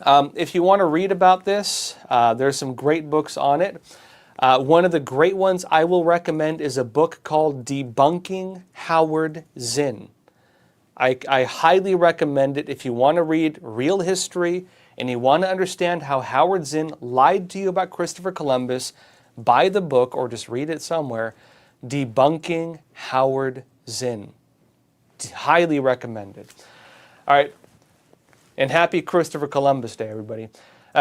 Speaker 1: If you want to read about this, there's some great books on it. One of the great ones I will recommend is a book called Debunking Howard Zinn. I highly recommend it if you want to read real history and you want to understand how Howard Zinn lied to you about Christopher Columbus. Buy the book or just read it somewhere. Debunking Howard Zinn. Highly recommended. All right. And happy Christopher Columbus Day, everybody.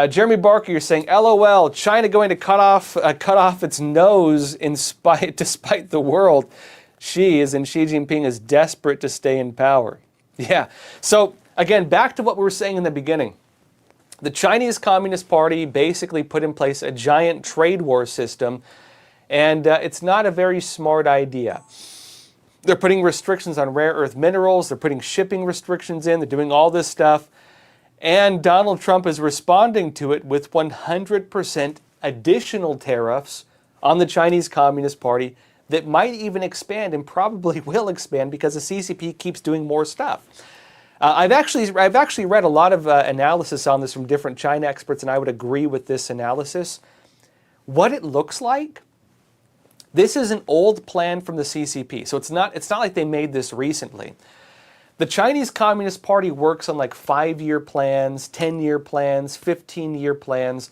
Speaker 1: Jeremy Barker, you're saying, LOL, China going to cut off its nose despite the world. Xi Jinping is desperate to stay in power. Yeah. So again, back to what we were saying in the beginning. The Chinese Communist Party basically put in place a giant trade war system, and it's not a very smart idea. They're putting restrictions on rare earth minerals, they're putting shipping restrictions in, they're doing all this stuff, and Donald Trump is responding to it with 100% additional tariffs on the Chinese Communist Party that might even expand and probably will expand because the CCP keeps doing more stuff. I've actually read a lot of analysis on this from different China experts, and I would agree with this analysis. What it looks like, this is an old plan from the CCP, so it's not like they made this recently. The Chinese Communist Party works on like 5-year plans, 10-year plans, 15-year plans,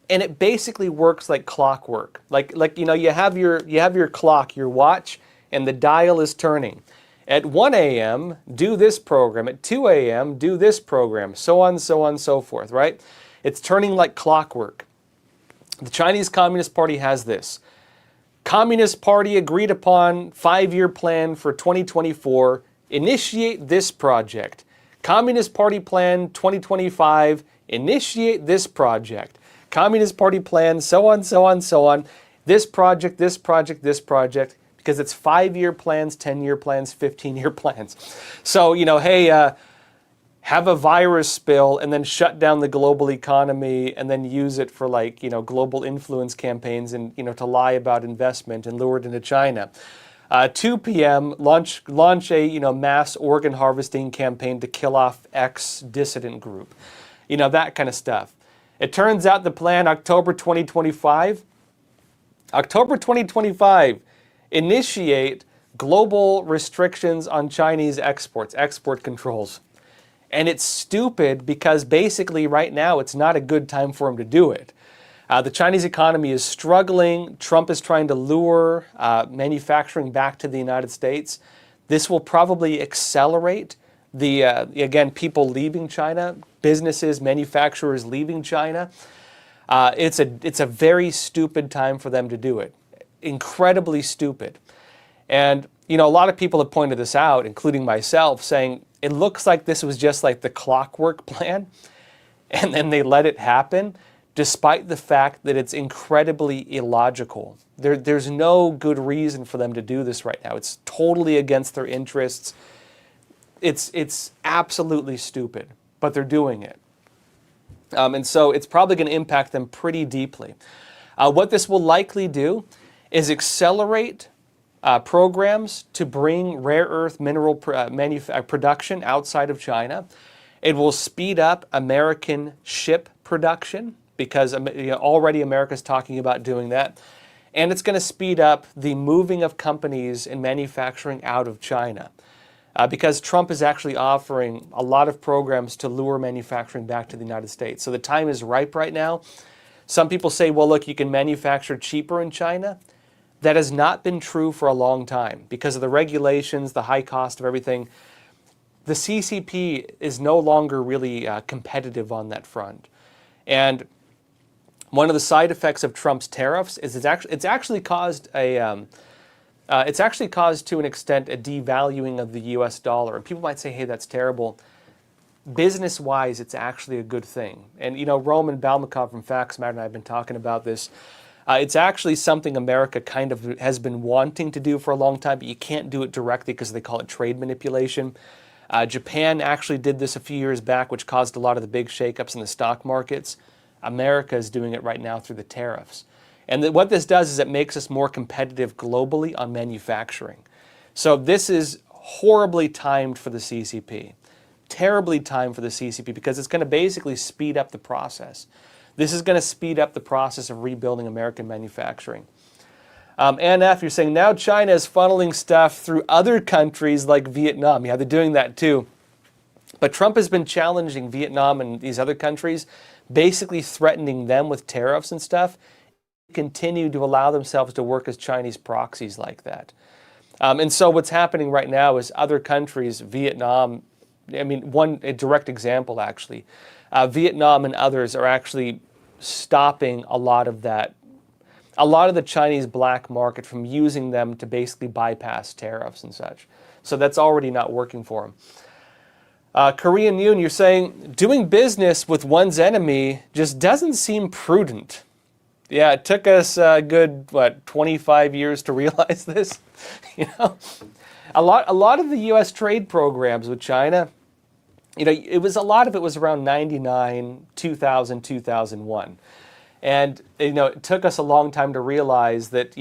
Speaker 1: and it basically works like clockwork. You have your clock, your watch, and the dial is turning. At 1 a.m., do this program. At 2 a.m., do this program. So on, so forth, right? It's turning like clockwork. The Chinese Communist Party has this. Communist Party agreed upon 5-year plan for 2024. Initiate this project. Communist Party plan 2025. Initiate this project. Communist Party plan, so on. This project, this project, this project. Because it's 5-year plans, 10-year plans, 15-year plans. So, have a virus spill and then shut down the global economy and then use it for global influence campaigns and, to lie about investment and lure it into China. 2 p.m., launch a, mass organ harvesting campaign to kill off X dissident group. That kind of stuff. It turns out the plan, October 2025, initiate global restrictions on Chinese exports, export controls. And it's stupid because basically right now it's not a good time for them to do it. The Chinese economy is struggling. Trump is trying to lure manufacturing back to the United States. This will probably accelerate people leaving China, businesses, manufacturers leaving China. It's a very stupid time for them to do it. Incredibly stupid. And, a lot of people have pointed this out, including myself, saying it looks like this was just like the clockwork plan, and then they let it happen, despite the fact that it's incredibly illogical. There's no good reason for them to do this right now. It's totally against their interests. It's absolutely stupid, but they're doing it. And so it's probably going to impact them pretty deeply. What this will likely do is accelerate programs to bring rare earth mineral production outside of China. It will speed up American ship production because already America's talking about doing that. And it's going to speed up the moving of companies and manufacturing out of China. Because Trump is actually offering a lot of programs to lure manufacturing back to the United States. So the time is ripe right now. Some people say, well, look, you can manufacture cheaper in China. That has not been true for a long time because of the regulations, the high cost of everything. The CCP is no longer really competitive on that front. And one of the side effects of Trump's tariffs is it's actually caused to an extent a devaluing of the U.S. dollar. And people might say, hey, that's terrible. Business-wise, it's actually a good thing. And Roman Balmakov from Facts Matter and I have been talking about this. It's actually something America kind of has been wanting to do for a long time, but you can't do it directly because they call it trade manipulation. Japan actually did this a few years back, which caused a lot of the big shakeups in the stock markets. America is doing it right now through the tariffs. And what this does is it makes us more competitive globally on manufacturing. So this is horribly timed for the CCP. Terribly timed for the CCP because it's going to basically speed up the process. This is going to speed up the process of rebuilding American manufacturing. And if you're saying now China is funneling stuff through other countries like Vietnam. Yeah, they're doing that too. But Trump has been challenging Vietnam and these other countries, basically threatening them with tariffs and stuff, continue to allow themselves to work as Chinese proxies like that. And so what's happening right now is other countries, Vietnam, a direct example actually, Vietnam and others are actually stopping a lot of the Chinese black market from using them to basically bypass tariffs and such. So that's already not working for them. Korean Yoon, you're saying doing business with one's enemy just doesn't seem prudent. Yeah, it took us a good 25 years to realize this. A lot of the U.S. trade programs with China, a lot of it was around 99, 2000, 2001. And, it took us a long time to realize that,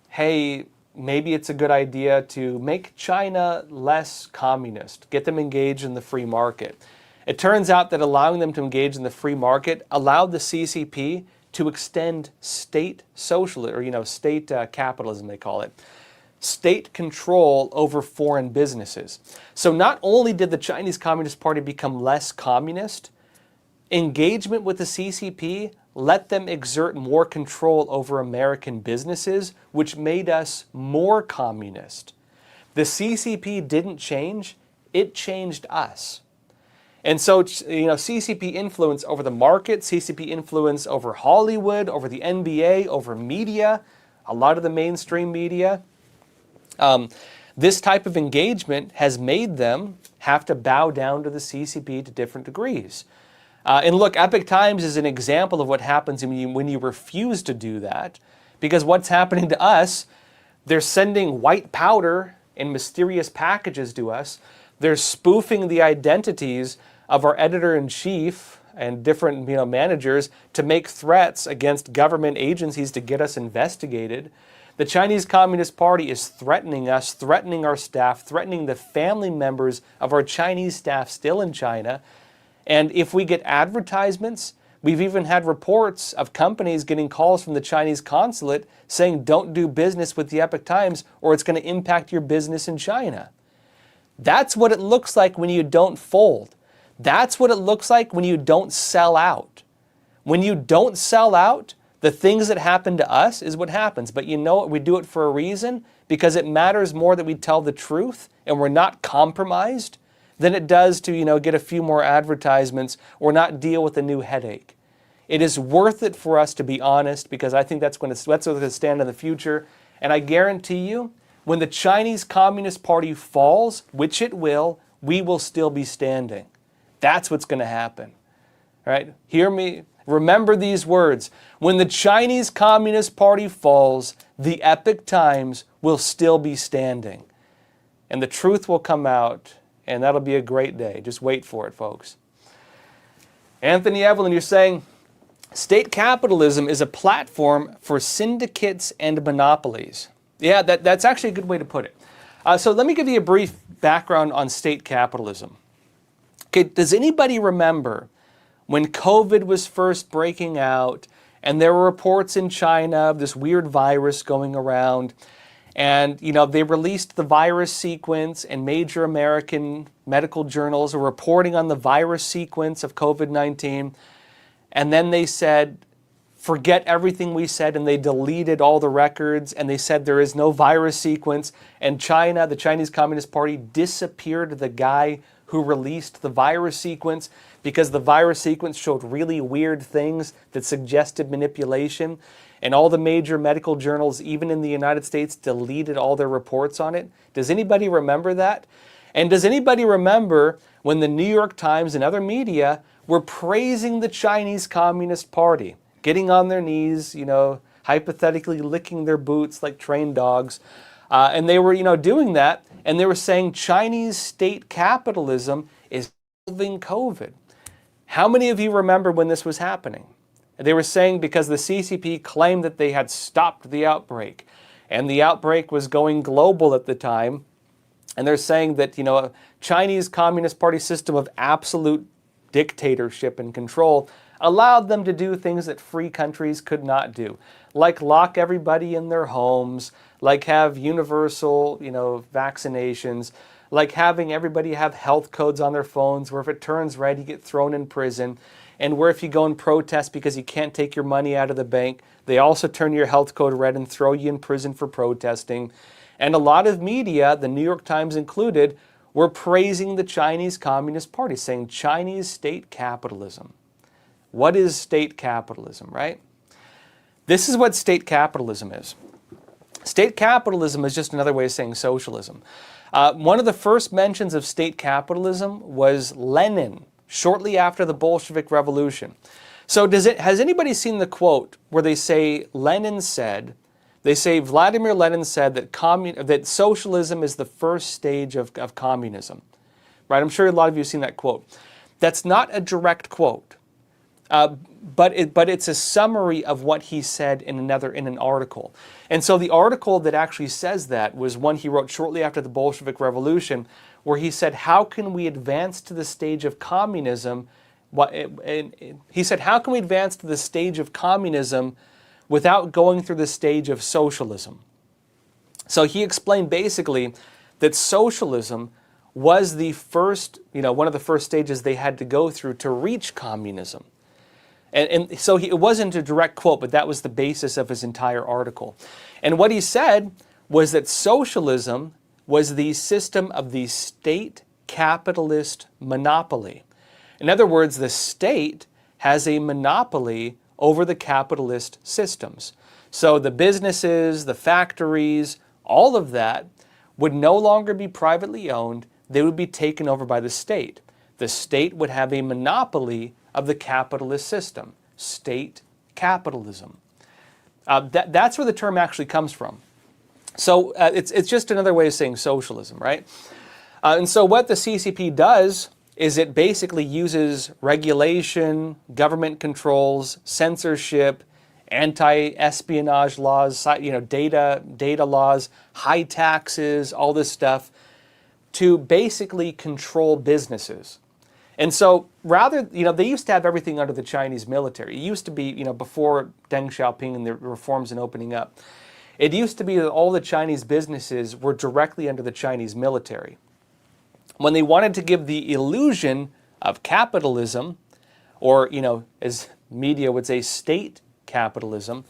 Speaker 1: hey, maybe it's a good idea to make China less communist, get them engaged in the free market. It turns out that allowing them to engage in the free market allowed the CCP to extend state socialism, or, state capitalism, they call it. State control over foreign businesses. So not only did the Chinese Communist Party become less communist, engagement with the CCP let them exert more control over American businesses, which made us more communist. The CCP didn't change, it changed us. And so, CCP influence over the market, CCP influence over Hollywood, over the NBA, over media, a lot of the mainstream media. This type of engagement has made them have to bow down to the CCP to different degrees. And look, Epoch Times is an example of what happens when you refuse to do that. Because what's happening to us, they're sending white powder in mysterious packages to us. They're spoofing the identities of our editor-in-chief and different managers to make threats against government agencies to get us investigated. The Chinese Communist Party is threatening us, threatening our staff, threatening the family members of our Chinese staff still in China. And if we get advertisements, we've even had reports of companies getting calls from the Chinese consulate saying don't do business with the Epoch Times or it's going to impact your business in China. That's what it looks like when you don't fold. That's what it looks like when you don't sell out. When you don't sell out, the things that happen to us is what happens. But you know what? We do it for a reason because it matters more that we tell the truth and we're not compromised than it does to, get a few more advertisements or not deal with a new headache. It is worth it for us to be honest because I think that's going to stand in the future. And I guarantee you, when the Chinese Communist Party falls, which it will, we will still be standing. That's what's going to happen. All right? Hear me. Remember these words. When the Chinese Communist Party falls, the Epoch Times will still be standing. And the truth will come out, and that'll be a great day. Just wait for it, folks. Anthony Evelyn, you're saying state capitalism is a platform for syndicates and monopolies. Yeah, that's actually a good way to put it. So let me give you a brief background on state capitalism. Okay, does anybody remember when COVID was first breaking out and there were reports in China of this weird virus going around, and they released the virus sequence and major American medical journals were reporting on the virus sequence of COVID-19, and then they said, forget everything we said, and they deleted all the records, and they said there is no virus sequence, and China, the Chinese Communist Party, disappeared the guy who released the virus sequence because the virus sequence showed really weird things that suggested manipulation, and all the major medical journals, even in the United States, deleted all their reports on it. Does anybody remember that? And does anybody remember when the New York Times and other media were praising the Chinese Communist Party, getting on their knees, hypothetically licking their boots like trained dogs, and they were, doing that, and they were saying Chinese state capitalism is solving COVID. How many of you remember when this was happening? They were saying because the CCP claimed that they had stopped the outbreak, and the outbreak was going global at the time, and they're saying that, a Chinese Communist Party system of absolute dictatorship and control allowed them to do things that free countries could not do, like lock everybody in their homes, like have universal, vaccinations, like having everybody have health codes on their phones where if it turns red, you get thrown in prison, and where if you go and protest because you can't take your money out of the bank, they also turn your health code red and throw you in prison for protesting. And a lot of media, the New York Times included, were praising the Chinese Communist Party, saying Chinese state capitalism. What is state capitalism, right? This is what state capitalism is. State capitalism is just another way of saying socialism. One of the first mentions of state capitalism was Lenin, shortly after the Bolshevik Revolution. So has anybody seen the quote where they say Vladimir Lenin said that socialism is the first stage of communism, right? I'm sure a lot of you have seen that quote. That's not a direct quote, but it's a summary of what he said in an article. And so the article that actually says that was one he wrote shortly after the Bolshevik Revolution, where he said, how can we advance to the stage of communism? He said, how can we advance to the stage of communism without going through the stage of socialism? So he explained basically that socialism was the first, one of the first stages they had to go through to reach communism. And so it wasn't a direct quote, but that was the basis of his entire article. And what he said was that socialism was the system of the state capitalist monopoly. In other words, the state has a monopoly over the capitalist systems. So the businesses, the factories, all of that would no longer be privately owned. They would be taken over by the state. The state would have a monopoly of the capitalist system, state capitalism. That's where the term actually comes from. So it's just another way of saying socialism, right? And so what the CCP does is it basically uses regulation, government controls, censorship, anti-espionage laws, data laws, high taxes, all this stuff to basically control businesses. And so rather, they used to have everything under the Chinese military. It used to be, before Deng Xiaoping and the reforms and opening up, it used to be that all the Chinese businesses were directly under the Chinese military. When they wanted to give the illusion of capitalism, or, as media would say, state capitalism,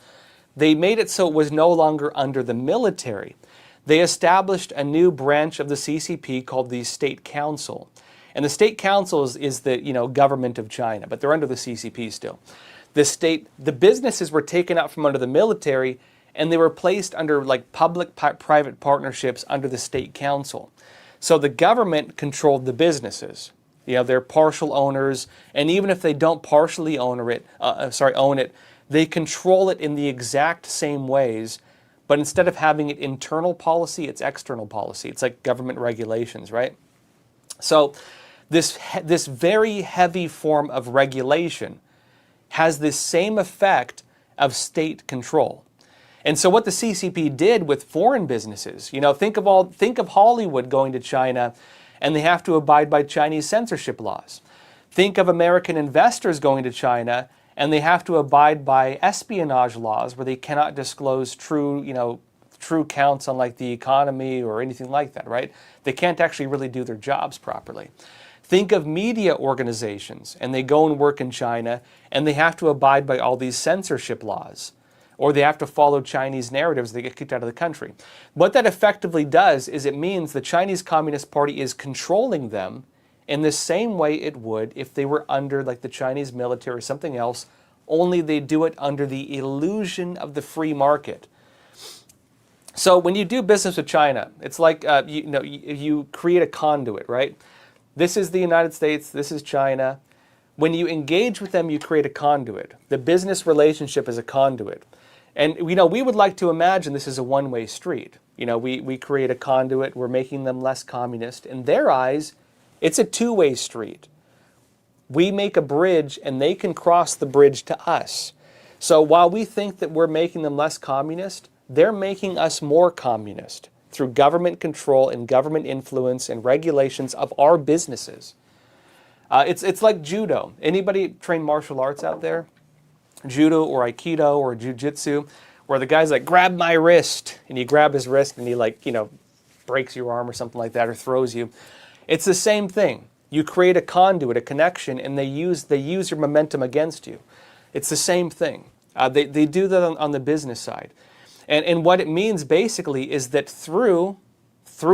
Speaker 1: they made it so it was no longer under the military. They established a new branch of the CCP called the State Council. And the State Council is the government of China, but they're under the CCP still. The businesses were taken out from under the military, and they were placed under like public-private partnerships under the State Council. So the government controlled the businesses. They're partial owners, and even if they don't partially own it, they control it in the exact same ways. But instead of having it internal policy, it's external policy. It's like government regulations, right? So This very heavy form of regulation has this same effect of state control. And so what the CCP did with foreign businesses, think of Hollywood going to China and they have to abide by Chinese censorship laws. Think of American investors going to China and they have to abide by espionage laws where they cannot disclose true counts on like the economy or anything like that, right? They can't actually really do their jobs properly. Think of media organizations and they go and work in China and they have to abide by all these censorship laws, or they have to follow Chinese narratives, they get kicked out of the country. What that effectively does is it means the Chinese Communist Party is controlling them in the same way it would if they were under like the Chinese military or something else, only they do it under the illusion of the free market. So when you do business with China, it's like you create a conduit, right? This is the United States, this is China. When you engage with them, you create a conduit. The business relationship is a conduit. And we would like to imagine this is a one-way street. We create a conduit, we're making them less communist. In their eyes, it's a two-way street. We make a bridge and they can cross the bridge to us. So while we think that we're making them less communist, they're making us more communist through government control and government influence and regulations of our businesses. It's like judo. Anybody train martial arts out there? Judo or Aikido or Jiu-Jitsu, where the guy's like, grab my wrist, and you grab his wrist and he breaks your arm or something like that or throws you. It's the same thing. You create a conduit, a connection, and they use your momentum against you. It's the same thing. They do that on the business side. And what it means basically is that through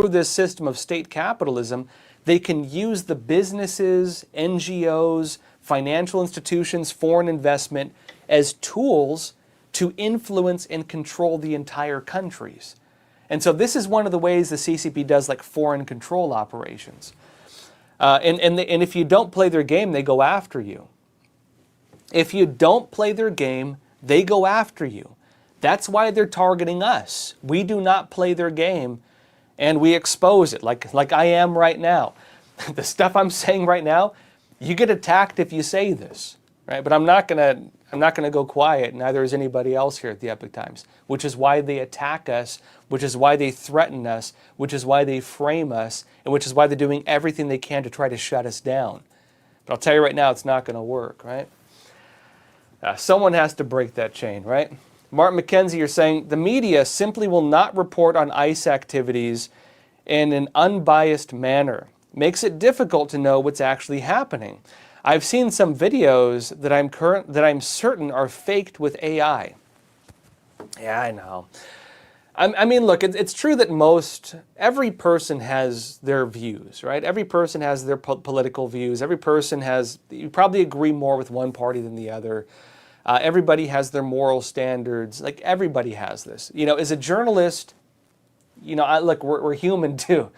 Speaker 1: this system of state capitalism, they can use the businesses, NGOs, financial institutions, foreign investment as tools to influence and control the entire countries. And so this is one of the ways the CCP does like foreign control operations. And if you don't play their game, they go after you. If you don't play their game, they go after you. That's why they're targeting us. We do not play their game, and we expose it, like I am right now. The stuff I'm saying right now, you get attacked if you say this, right? But I'm not gonna go quiet. Neither is anybody else here at the Epoch Times, which is why they attack us, which is why they threaten us, which is why they frame us, and which is why they're doing everything they can to try to shut us down. But I'll tell you right now, it's not going to work, right? Someone has to break that chain, right? Martin McKenzie, you're saying the media simply will not report on ICE activities in an unbiased manner. Makes it difficult to know what's actually happening. I've seen some videos that I'm certain are faked with AI. Yeah, I know. I mean, look, it's true that every person has their views, right? Every person has their political views. Every person you probably agree more with one party than the other. Everybody has their moral standards. Like, everybody has this. As a journalist, look, we're human too.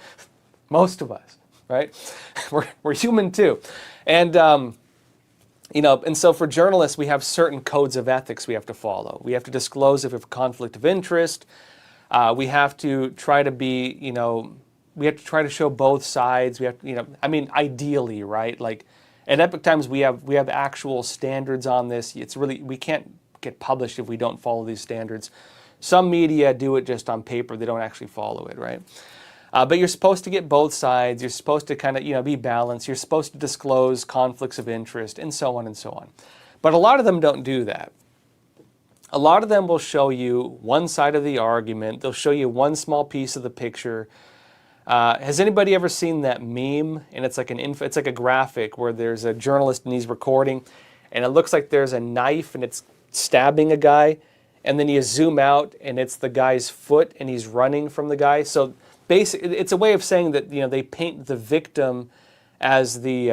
Speaker 1: Most of us, right? We're human too. And, and so for journalists, we have certain codes of ethics we have to follow. We have to disclose if we have a conflict of interest. We have to try to be, we have to try to show both sides. We have to, ideally, right? Like, at Epoch Times, we have actual standards on this. We can't get published if we don't follow these standards. Some media do it just on paper. They don't actually follow it, right? But you're supposed to get both sides. You're supposed to kind of, be balanced. You're supposed to disclose conflicts of interest and so on and so on. But a lot of them don't do that. A lot of them will show you one side of the argument. They'll show you one small piece of the picture. Has anybody ever seen that meme? And it's like it's like a graphic where there's a journalist and he's recording, and it looks like there's a knife and it's stabbing a guy, and then you zoom out and it's the guy's foot and he's running from the guy. So basically, it's a way of saying that they paint the victim as the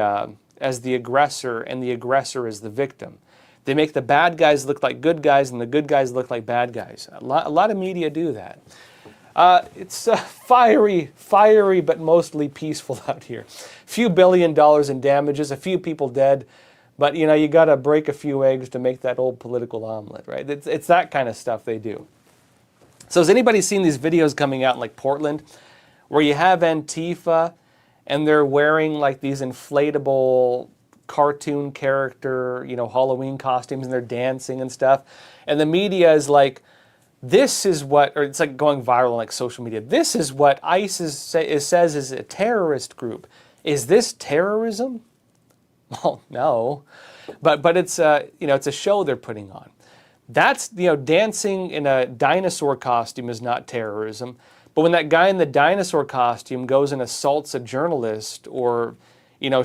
Speaker 1: aggressor, and the aggressor is the victim. They make the bad guys look like good guys and the good guys look like bad guys. A lot of media do that. It's fiery, but mostly peaceful out here. Few $1 billion in damages, a few people dead, but you got to break a few eggs to make that old political omelet, right? It's that kind of stuff they do. So has anybody seen these videos coming out in like Portland, where you have Antifa and they're wearing like these inflatable cartoon character, Halloween costumes, and they're dancing and stuff. And the media is like, this is what, or it's like going viral on like social media. This is what ISIS says is a terrorist group. Is this terrorism? Well, no, but it's it's a show they're putting on. That's dancing in a dinosaur costume is not terrorism. But when that guy in the dinosaur costume goes and assaults a journalist, or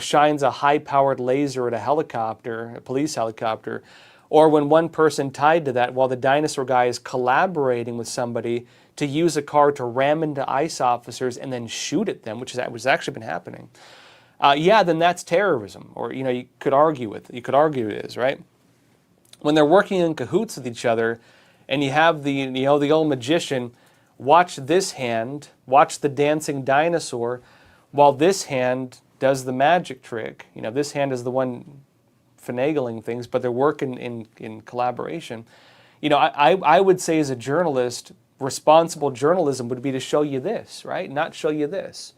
Speaker 1: shines a high-powered laser at a helicopter, a police helicopter, or when one person tied to that while the dinosaur guy is collaborating with somebody to use a car to ram into ICE officers and then shoot at them, which has actually been happening, then that's terrorism. Or you could argue it is, right? When they're working in cahoots with each other, and you have the old magician watch this hand, watch the dancing dinosaur, while this hand does the magic trick. This hand is the one finagling things, but they're working in collaboration. I would say as a journalist, responsible journalism would be to show you this, right? Not show you this.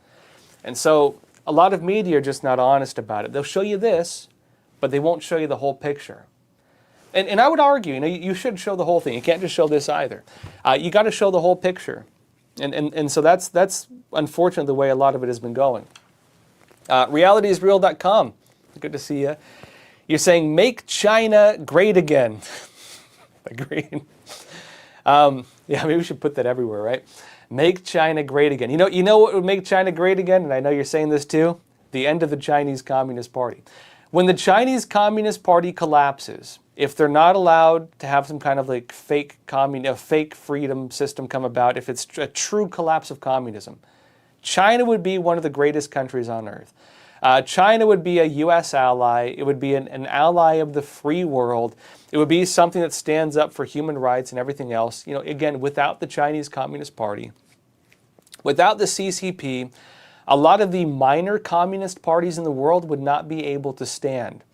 Speaker 1: And so a lot of media are just not honest about it. They'll show you this, but they won't show you the whole picture. And I would argue, you should show the whole thing. You can't just show this either. You got to show the whole picture. And so that's unfortunately the way a lot of it has been going. Realityisreal.com. Good to see you. You're saying, make China great again. Agreed. Maybe we should put that everywhere, right? Make China great again. You know what would make China great again? And I know you're saying this too. The end of the Chinese Communist Party. When the Chinese Communist Party collapses, if they're not allowed to have some kind of like fake freedom system come about, if it's a true collapse of communism, China would be one of the greatest countries on earth. China would be a U.S. ally. It would be an ally of the free world. It would be something that stands up for human rights and everything else. Again, without the Chinese Communist Party, without the CCP, a lot of the minor communist parties in the world would not be able to stand.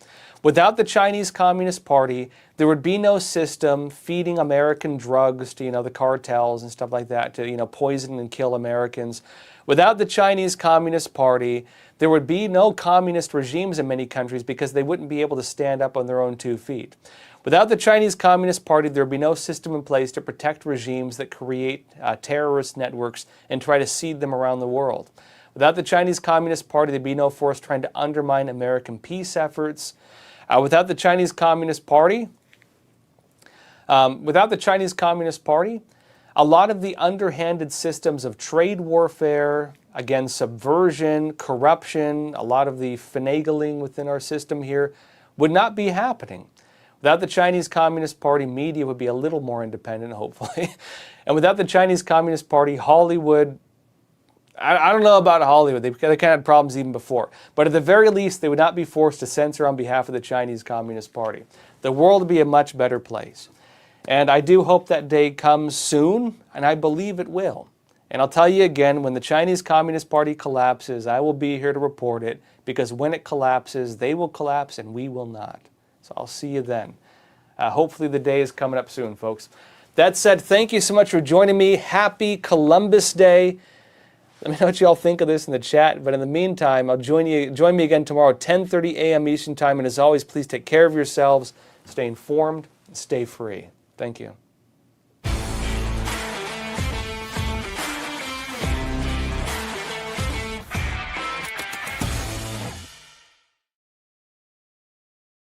Speaker 1: Without the Chinese Communist Party, there would be no system feeding American drugs to, the cartels and stuff like that, to, poison and kill Americans. Without the Chinese Communist Party, there would be no communist regimes in many countries because they wouldn't be able to stand up on their own 2 feet. Without the Chinese Communist Party, there would be no system in place to protect regimes that create terrorist networks and try to seed them around the world. Without the Chinese Communist Party, there'd be no force trying to undermine American peace efforts. Without the Chinese Communist Party, a lot of the underhanded systems of trade warfare, again, subversion, corruption, a lot of the finagling within our system here would not be happening. Without the Chinese Communist Party, media would be a little more independent, hopefully. And without the Chinese Communist Party, Hollywood, I don't know about Hollywood. They kind of had problems even before. But at the very least, they would not be forced to censor on behalf of the Chinese Communist Party. The world would be a much better place. And I do hope that day comes soon, and I believe it will. And I'll tell you again, when the Chinese Communist Party collapses, I will be here to report it, because when it collapses, they will collapse and we will not. So I'll see you then. Hopefully the day is coming up soon, folks. That said, thank you so much for joining me. Happy Columbus Day. Let me know what you all think of this in the chat. But in the meantime, join me again tomorrow, 10:30 a.m. Eastern Time. And as always, please take care of yourselves, stay informed, and stay free. Thank you.